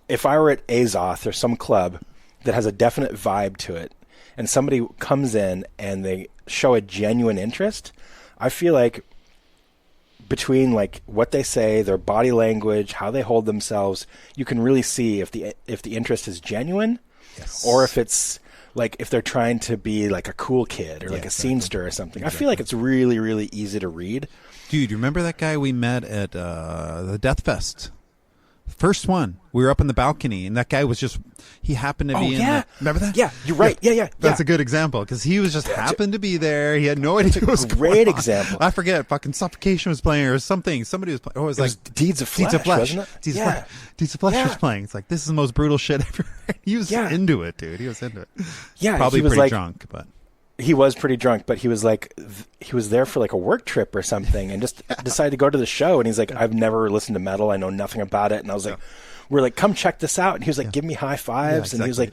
if I were at Azoth or some club that has a definite vibe to it, and somebody comes in and they show a genuine interest, I feel like between like what they say, their body language, how they hold themselves, you can really see if the interest is genuine, or if it's like if they're trying to be like a cool kid or like a scenester or something. I feel like it's really, really easy to read. Dude, you remember that guy we met at the Death Fest First one. We were up in the balcony, and that guy was just, he happened to be in the, remember that? Yeah, you're right. Yeah. That's a good example, because he was just happened to be there. He had no idea what was going on. Great example. I forget, fucking Suffocation was playing or something. Somebody was playing. Oh, it was Deeds of Flesh, wasn't it? Deeds of Flesh was playing. It's like, this is the most brutal shit ever. He was into it, dude. He was into it. Yeah. Probably pretty drunk, but. He was pretty drunk, but he was like, he was there for like a work trip or something and just decided to go to the show. And he's like, I've never listened to metal. I know nothing about it. And I was like, we're like, come check this out. And he was like, give me high fives. And he was like,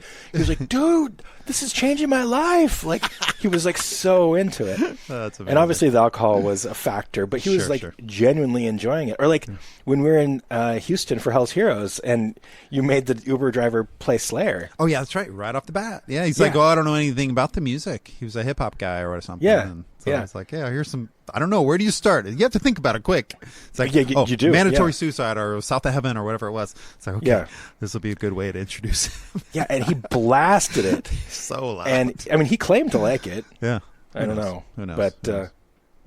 dude, this is changing my life. Like, he was like so into it. That's amazing. And obviously the alcohol was a factor, but he was like genuinely enjoying it. Or like when we were in Houston for Hell's Heroes and you made the Uber driver play Slayer. Oh yeah, that's right. Right off the bat. Yeah. He's like, oh, I don't know anything about the music. He was a hip hop guy or something. Yeah. And so I was like, here's some, I don't know. Where do you start? You have to think about it quick. It's like, you do. Mandatory Suicide or South of Heaven or whatever it was. It's like, okay, this will be a good way to introduce him. Yeah. And he blasted it. So loud. And I mean, he claimed to like it. Yeah. I don't know. Who knows? But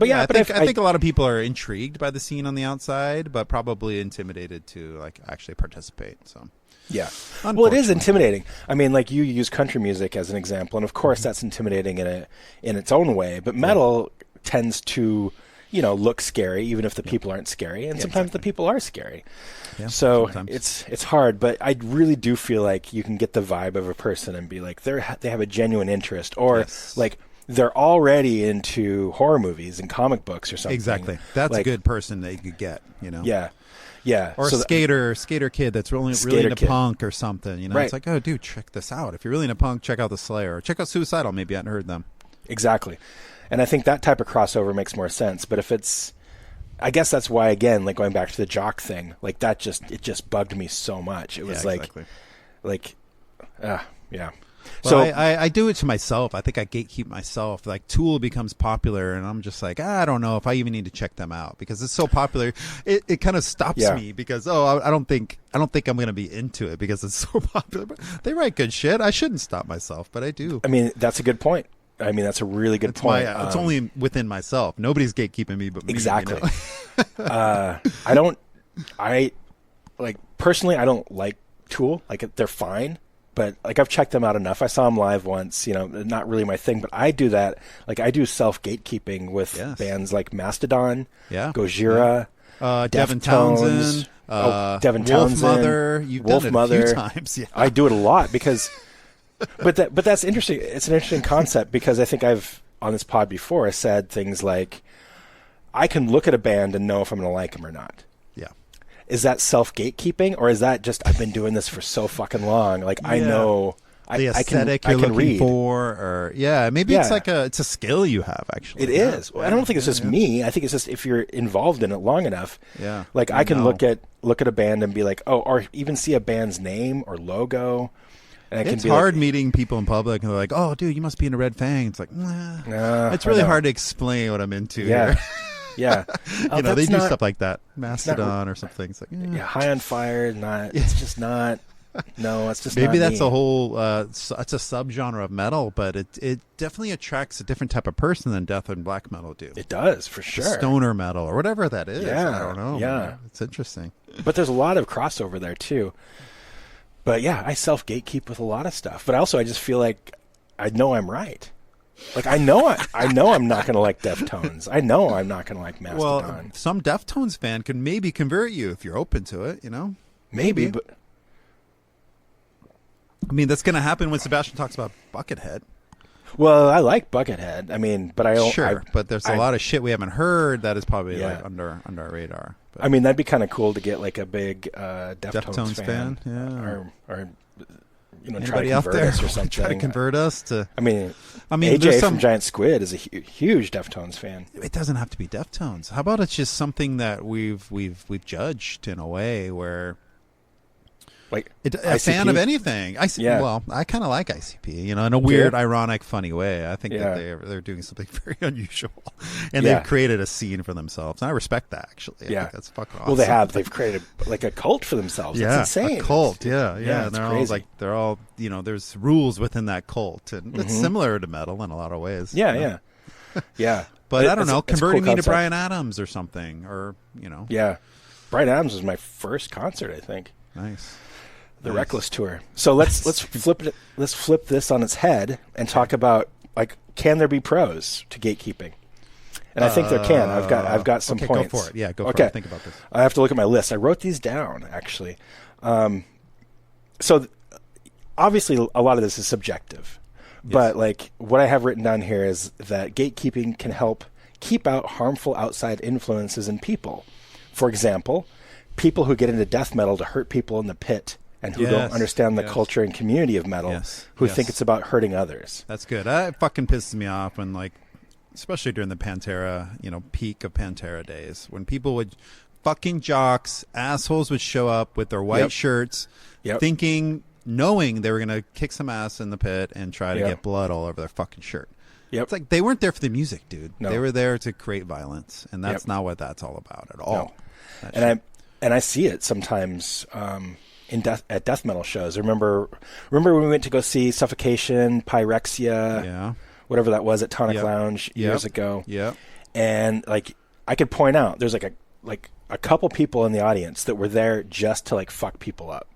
yeah, I think a lot of people are intrigued by the scene on the outside, but probably intimidated to like actually participate. So yeah, well, it is intimidating. I mean, like you use country music as an example, and of course that's intimidating in its own way. But metal tends to, look scary, even if the people aren't scary, and sometimes the people are scary. Yeah, so it's hard, but I really do feel like you can get the vibe of a person and be like they have a genuine interest, or like they're already into horror movies and comic books or something. Exactly, that's a good person that you could get. Yeah. Or a skater kid that's really into punk or something. It's like, oh, dude, check this out. If you're really into punk, check out the Slayer. Or check out Suicidal. Maybe you hadn't heard them. Exactly. And I think that type of crossover makes more sense. But if it's, I guess that's why, again, like going back to the jock thing, like that just bugged me so much. It was yeah. Well, so I do it to myself. I think I gatekeep myself. Like Tool becomes popular, and I'm just like, I don't know if I even need to check them out because it's so popular. It kind of stops me because I don't think I'm going to be into it because it's so popular. But they write good shit. I shouldn't stop myself, but I do. I mean, that's a good point. I mean, that's a really good point. It's only within myself. Nobody's gatekeeping me but me. Exactly. Personally, I don't like Tool. Like, they're fine. But like I've checked them out enough. I saw them live once, not really my thing, but I do that. Like I do self gatekeeping with bands like Mastodon, Gojira, Devin Townsend, Devin Townsend, Mother. You've done it a few times. Yeah. I do it a lot because, but that's interesting. It's an interesting concept because I think I've on this pod before I said things like, I can look at a band and know if I'm going to like them or not. Is that self-gatekeeping, or is that just I've been doing this for so fucking long? Like I know the aesthetic you're looking for, or maybe it's like it's a skill you have actually. It is. I don't think it's just me. I think it's just if you're involved in it long enough. Yeah. Like I can look at a band and be like, oh, or even see a band's name or logo. And it's hard meeting people in public and they're like, oh, dude, you must be into Red Fang. It's like, nah. It's really hard to explain what I'm into. Yeah. Yeah, they do stuff like that, Mastodon or something. It's like High on Fire. It's just not. No, it's just maybe not that's me. a whole. It's a subgenre of metal, but it definitely attracts a different type of person than death and black metal do. It does for sure. Stoner metal or whatever that is. Yeah, I don't know. Yeah, it's interesting. But there's a lot of crossover there too. But yeah, I self gatekeep with a lot of stuff. But also, I just feel like I know I'm right. Like I know I'm not going to like Deftones. I know I'm not going to like Mastodon. Well, some Deftones fan could maybe convert you if you're open to it. Maybe. But I mean, that's going to happen when Sebastian talks about Buckethead. Well, I like Buckethead. I mean, but I don't. Sure, but there's a lot of shit we hahaven't heard that is probably like under our radar. But. I mean, that'd be kind of cool to get like a big Deftones fan. Yeah. Or anybody try to out convert there us or something. Try to convert us to. I mean, AJ from Giant Squid is a huge Deftones fan. It doesn't have to be Deftones. How about it's just something that we've judged in a way where, like, a fan of anything. Well, I kind of like ICP, in a weird, ironic, funny way. I think that they're doing something very unusual, and they've created a scene for themselves. And I respect that actually. I think that's fucking awesome. Well, they've created like a cult for themselves. Yeah, it's insane. A cult. Yeah. It's they're crazy. they're all there's rules within that cult, and it's similar to metal in a lot of ways. Yeah. But I don't know, converting me to Bryan Adams or something, or Yeah, Bryan Adams was my first concert, I think. Nice. The Reckless Tour. So let's flip it. Let's flip this on its head and talk about, like, can there be pros to gatekeeping? And I think there can. I've got some points. Go for it. Yeah, go for it. Think about this. I have to look at my list. I wrote these down, actually. So obviously a lot of this is subjective. Yes. But, like, what I have written down here is that gatekeeping can help keep out harmful outside influences in people. For example, people who get into death metal to hurt people in the pit and who don't understand the culture and community of metal, who think it's about hurting others. That's good. It fucking pisses me off when, like, especially during the Pantera, peak of Pantera days, when people would, fucking jocks, assholes would show up with their white shirts, knowing they were going to kick some ass in the pit and try to get blood all over their fucking shirt. It's like they weren't there for the music, dude. No. They were there to create violence, and that's not what that's all about at all. No. And I see it sometimes at death metal shows. Remember when we went to go see Suffocation, Pyrexia, whatever that was at Tonic Lounge years ago. Yeah. And, like, I could point out there's like a couple people in the audience that were there just to, like, fuck people up.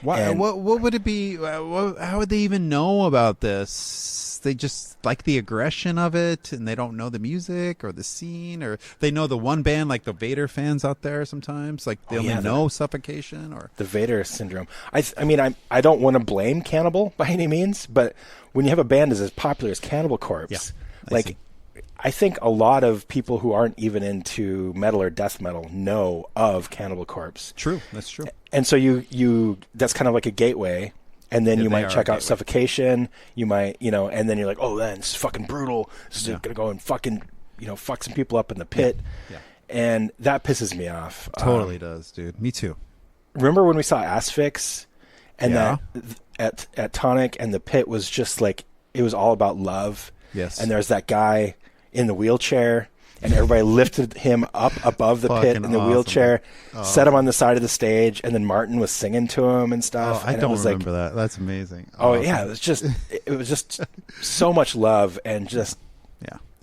What would it be? How would they even know about this? They just like the aggression of it, and they don't know the music or the scene, or they know the one band, like the Vader fans out there sometimes, like they only know Suffocation or the Vader syndrome. I mean, I don't want to blame Cannibal by any means, but when you have a band as popular as Cannibal Corpse, I think a lot of people who aren't even into metal or death metal know of Cannibal Corpse. True, that's true. And so you that's kind of like a gateway. And then you might check out Suffocation. You might, and then you're like, oh, man, this is fucking brutal. This is going to go and fucking, fuck some people up in the pit. Yeah. And that pisses me off. Totally does, dude. Me too. Remember when we saw Asphyx and that at Tonic, and the pit was just like, it was all about love. Yes. And there's that guy in the wheelchair, and everybody lifted him up above the pit in the wheelchair, set him on the side of the stage, and then Martin was singing to him and stuff. I don't remember that. That's amazing. Yeah, it was just so much love and just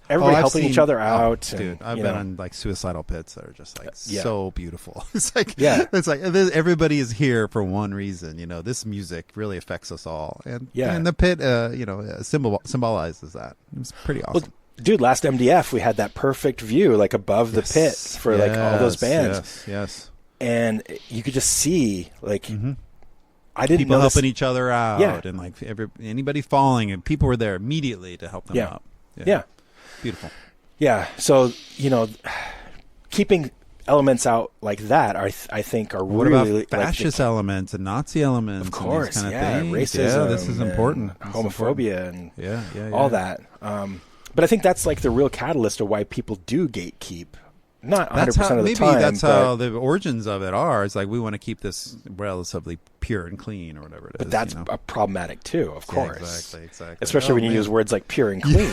everybody helping each other out. Dude, I've been on, like, suicidal pits that are just, like, so beautiful. It's like everybody is here for one reason. This music really affects us all, and the pit, symbolizes that. It's pretty awesome. Well, dude, last MDF, we had that perfect view, like, above the pit for like all those bands. Yes. And you could just see, like, I didn't people know helping each other out, and, like, anybody falling, and people were there immediately to help them up. Yeah. Beautiful. Yeah. So, keeping elements out like that, I think, are what really about fascist elements and Nazi elements? Of course, and these kind of things? Racism. Yeah, this is important. Homophobia and all that. But I think that's, like, the real catalyst of why people do gatekeep. Not 100% of the time. Maybe that's how the origins of it are. It's like, we want to keep this relatively pure and clean, or whatever it is. But that's problematic too, of course. Exactly. Especially when you use words like pure and clean.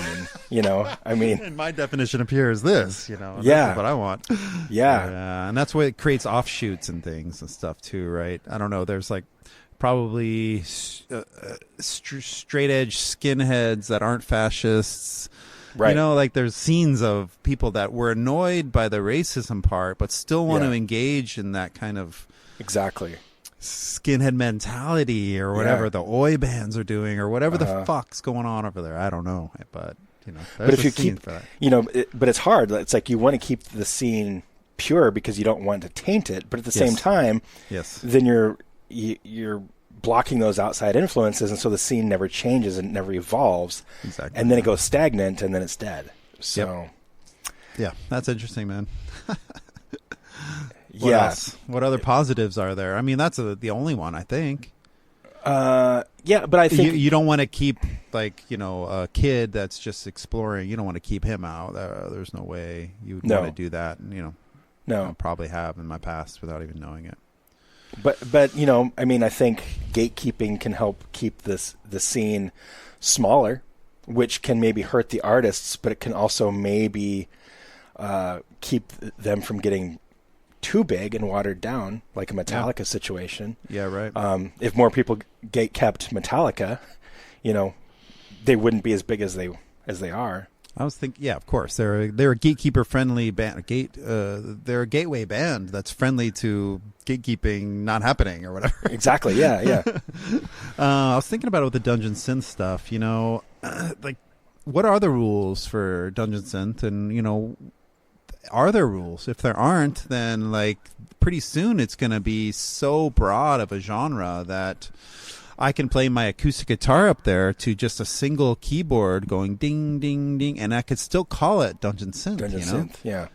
I mean, and my definition of pure is this. That's what I want. Yeah. And that's what it creates offshoots and things and stuff too, right? I don't know. There's, like, probably straight edge skinheads that aren't fascists. Right. Like, there's scenes of people that were annoyed by the racism part, but still want to engage in that kind of skinhead mentality, or whatever the oi bands are doing, or whatever the fuck's going on over there. I don't know, but but if you keep, but it's hard. It's like you want to keep the scene pure because you don't want to taint it, but at the same time, then you're blocking those outside influences, and so the scene never changes and never evolves. Exactly. And then it goes stagnant, and then it's dead. So that's interesting, man. What else? What other positives are there? I mean, that's the only one, I think. But I think you don't want to keep, like, a kid that's just exploring. You don't want to keep him out. There's no way you would want to do that. I probably have in my past without even knowing it. But I mean, I think gatekeeping can help keep the scene smaller, which can maybe hurt the artists, but it can also maybe keep them from getting too big and watered down, like a Metallica situation. Yeah, right. If more people gate kept Metallica, they wouldn't be as big as they are. I was thinking, yeah, of course. They're a gatekeeper-friendly band. They're a gateway band that's friendly to gatekeeping not happening or whatever. Exactly, yeah. I was thinking about it with the Dungeon Synth stuff, like, what are the rules for Dungeon Synth? And, are there rules? If there aren't, then, like, pretty soon it's going to be so broad of a genre that I can play my acoustic guitar up there to just a single keyboard going ding, ding, ding, and I could still call it Dungeon Synth. Synth, yeah.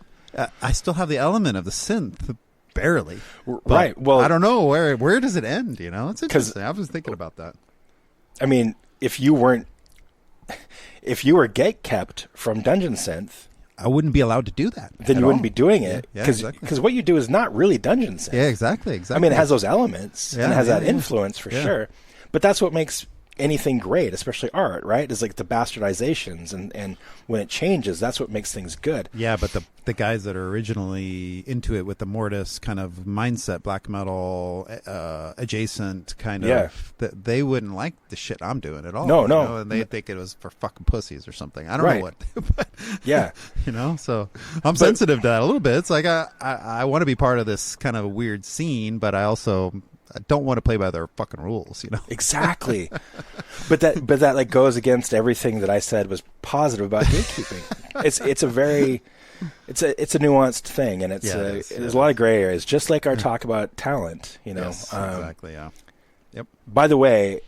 I still have the element of the synth, barely. Right. Well, I don't know where does it end. It's interesting. I was thinking about that. I mean, if you were gate kept from Dungeon Synth, I wouldn't be allowed to do that. Then you wouldn't be doing it because exactly. What you do is not really Dungeon Synth. Yeah, exactly. I mean, it has those elements and it has that influence for sure. But that's what makes anything great, especially art, right? Is like the bastardizations and when it changes, that's what makes things good. Yeah, but the guys that are originally into it with the Mortis kind of mindset, black metal adjacent kind of, they wouldn't like the shit I'm doing at all. No. And they think it was for fucking pussies or something. I don't know what. But, yeah. So I'm sensitive to that a little bit. It's like I want to be part of this kind of weird scene, but I don't want to play by their fucking rules, Exactly. But that like goes against everything that I said was positive about gatekeeping. It's a nuanced thing, and there's a lot of gray areas, just like our talk about talent, Yes, exactly, yeah. Yep. By the way,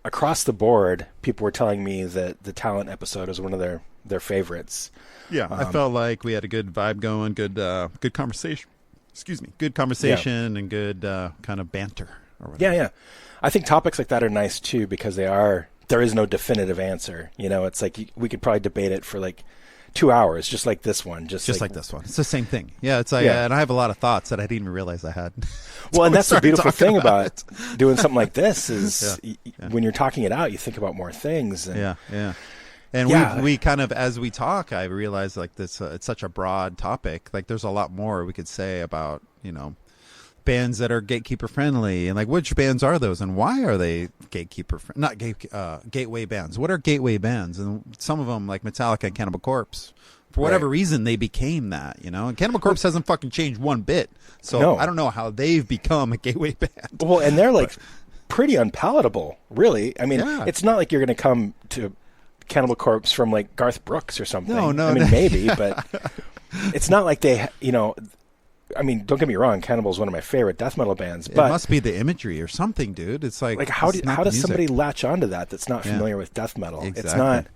across the board, people were telling me that the talent episode was one of their favorites. Yeah, I felt like we had a good vibe going, good conversation. Excuse me, good conversation and good kind of banter. Or whatever. Yeah. I think topics like that are nice too because there is no definitive answer. It's like we could probably debate it for like 2 hours, just like this one. Just like this one. It's the same thing. Yeah, it's like, and I have a lot of thoughts that I didn't even realize I had. Well, and that's the beautiful thing about doing something like this is when you're talking it out, you think about more things. And, yeah. And we kind of, as we talk, I realize like this, it's such a broad topic. Like there's a lot more we could say about, bands that are gatekeeper friendly and like which bands are those and why are they gateway bands? What are gateway bands? And some of them like Metallica and Cannibal Corpse, for whatever reason, they became that, And Cannibal Corpse hasn't fucking changed one bit. So I don't know how they've become a gateway band. Well, and they're like pretty unpalatable, really. I mean, it's not like you're going to come to Cannibal Corpse from like Garth Brooks or something. No. I mean, maybe, but it's not like they, I mean, don't get me wrong, Cannibal is one of my favorite death metal bands. But it must be the imagery or something, dude. It's like how does somebody latch onto that's not familiar with death metal? Exactly.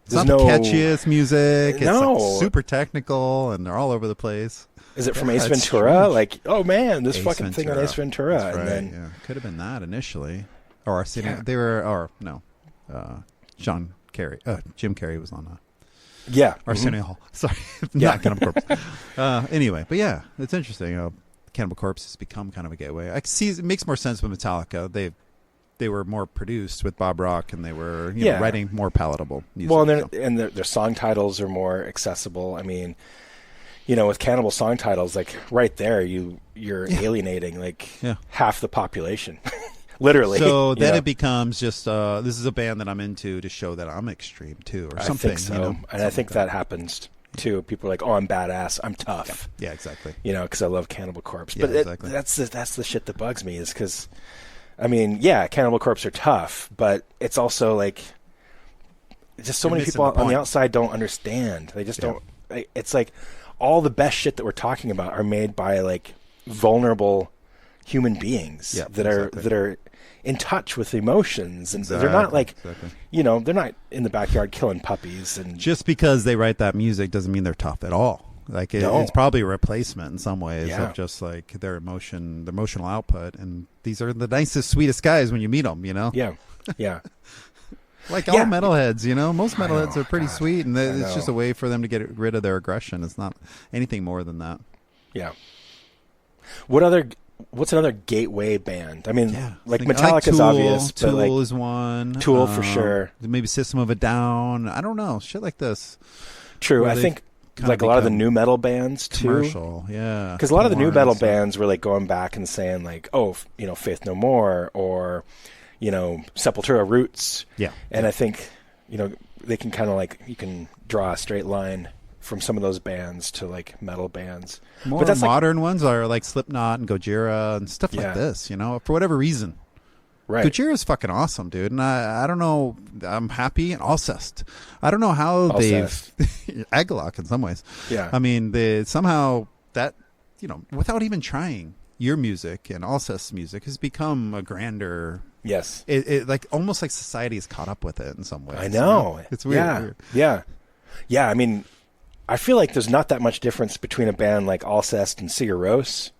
It's not the catchiest music. It's like super technical, and they're all over the place. Is it from Ace Ventura? Strange. Like, oh man, this Ace fucking thing on Ace Ventura. That's and right. then Could have been that initially, or Arsenio. They were, or no, Jim Carrey was on Arsenio Hall. Sorry, not Cannibal Corpse. Anyway, but yeah, it's interesting. Cannibal Corpse has become kind of a gateway. I see it makes more sense with Metallica. They were more produced with Bob Rock, and they were writing more palatable music. Well, and their song titles are more accessible. I mean, with Cannibal song titles, like right there, you're alienating like half the population. Literally. So then it becomes just this is a band that I'm into to show that I'm extreme too, or something. I think so, and I think that happens too. People are like, "Oh, I'm badass. I'm tough." Yeah, exactly. Because I love Cannibal Corpse. Yeah, but exactly. That's the shit that bugs me is because, I mean, Cannibal Corpse are tough, but it's also like just so many people on the outside don't understand. They just don't. It's like all the best shit that we're talking about are made by like vulnerable human beings that are in touch with emotions, and they're not like they're not in the backyard killing puppies. And just because they write that music doesn't mean they're tough at all. Like it's probably a replacement in some ways of just like their emotional output. And these are the nicest, sweetest guys when you meet them. Yeah. Like all metalheads, most metalheads are pretty sweet, and it's just a way for them to get rid of their aggression. It's not anything more than that. Yeah. What's another gateway band? I mean, like Metallica's Tool, obvious. But Tool is one. Tool for sure. Maybe System of a Down. I don't know. Shit like this. True. I think like a lot of the new metal bands too. Commercial, yeah. Because a lot of the new metal bands were like going back and saying like, oh, Faith No More or Sepultura Roots. Yeah. And I think they can kind of like, you can draw a straight line from some of those bands to like metal bands. More but that's modern ones are like Slipknot and Gojira and stuff like this, you know, for whatever reason. Right. Gojira's fucking awesome, dude. And I don't know. I'm happy. And Alcest. I don't know how Alcest. they've... Agalock in some ways. Yeah. I mean, somehow that, you know, without even trying, your music and Alcest's music has become a grander... Yes. It like almost like society has caught up with it in some ways. I know. It's weird. Yeah. I mean, I feel like there's not that much difference between a band like Alcest and Sigur Rós,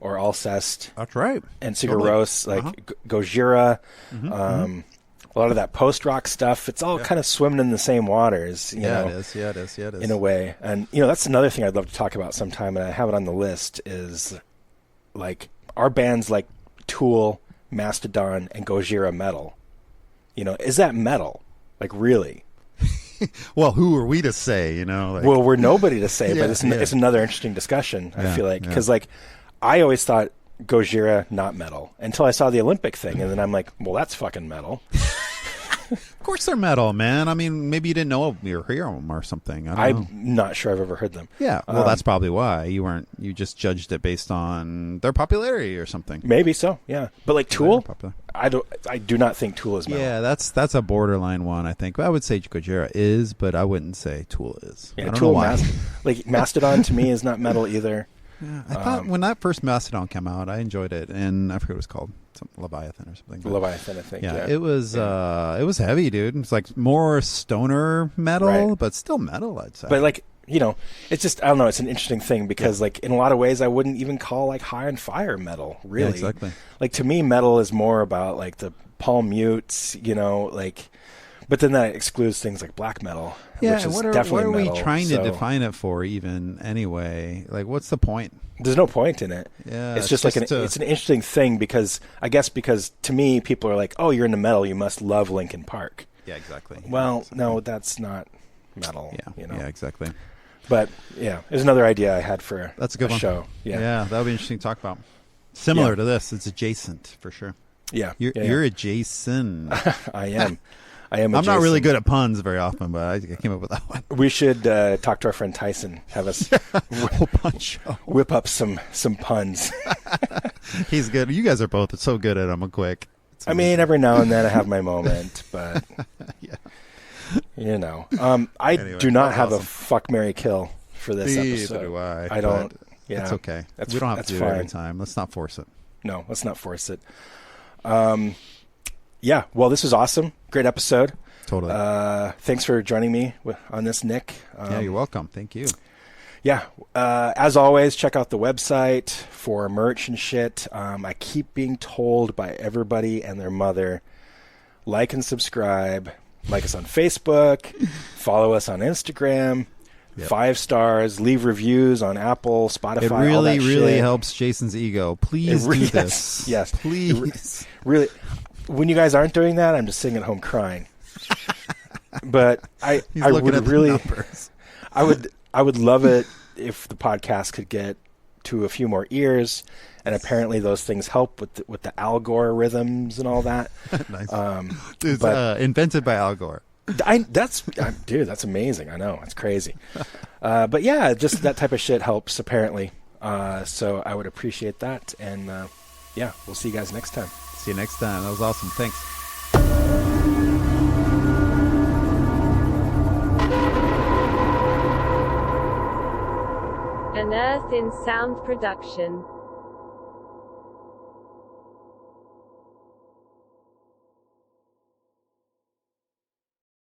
or Alcest. That's right. And Sigur Rós, like Gojira, a lot of that post-rock stuff. It's all kind of swimming in the same waters. You know, it is. Yeah, it is. in a way. And, you know, that's another thing I'd love to talk about sometime, and I have it on the list, is like our bands like Tool, Mastodon, and Gojira metal. You know, is that metal? Like, really? Well, who are we to say, you know? Like... Well, we're nobody to say, but it's another interesting discussion, I feel like. Because, like, I always thought Gojira, not metal, until I saw the Olympic thing, and then I'm like, well, that's fucking metal. Of course they're metal, man. I mean, maybe you didn't know you hear them or something. I'm not sure I've ever heard them. Yeah, well, that's probably why. You just judged it based on their popularity or something. Maybe so, yeah. But like Tool, I do not think Tool is metal. Yeah, that's a borderline one, I think. I would say Gojira is, but I wouldn't say Tool is. Yeah, I don't Tool, know why. like Mastodon to me is not metal either. Yeah, I thought when that first Mastodon came out, I enjoyed it, and I forget what it was called, Leviathan or something. Leviathan, I think. Yeah, it was heavy, dude. It's like more stoner metal, but still metal, I'd say. But like, you know, it's just, I don't know, it's an interesting thing because like in a lot of ways I wouldn't even call like High on Fire metal, really. Yeah, exactly. Like to me, metal is more about like the Palm Mutes, you know, like, but then that excludes things like black metal, which is definitely what are metal, we trying to define it for even anyway? Like, what's the point? There's no point in it. Yeah, it's just like it's an interesting thing because to me people are like, oh, you're into metal, you must love Linkin Park. Yeah, exactly. Well, no, that's not metal. Yeah, you know? Yeah, exactly. But yeah, there's another idea I had for that's a good show. Yeah, that would be interesting to talk about. Similar to this, it's adjacent for sure. Yeah, you're adjacent. I am. I'm adjacent. Not really good at puns very often, but I came up with that one. We should talk to our friend Tyson. Have us whip up some puns. He's good. You guys are both so good at them. Quick. I mean, every now and then I have my moment, but you know, I do not have a fuck, marry, kill for this episode. Neither do I. I don't. Yeah, it's okay. We don't have to do it every time. Let's not force it. No, let's not force it. Yeah, well, this was awesome. Great episode. Totally. Thanks for joining me on this, Nick. Yeah, you're welcome. Thank you. Yeah, as always, check out the website for merch and shit. I keep being told by everybody and their mother, like and subscribe. Like us on Facebook. Follow us on Instagram. Yep. 5 stars. Leave reviews on Apple, Spotify. It really, really helps Jason's ego. Please do this. Yes, please. Really, when you guys aren't doing that, I'm just sitting at home crying. But I would really, I would love it if the podcast could get to a few more ears. And apparently those things help with the Al Gore rhythms and all that. Nice. It's invented by Al Gore. Dude, that's amazing. I know, it's crazy. But yeah, just that type of shit helps apparently. So I would appreciate that. And yeah, we'll see you guys next time. See you next time. That was awesome. Thanks. An Earth in Sound production.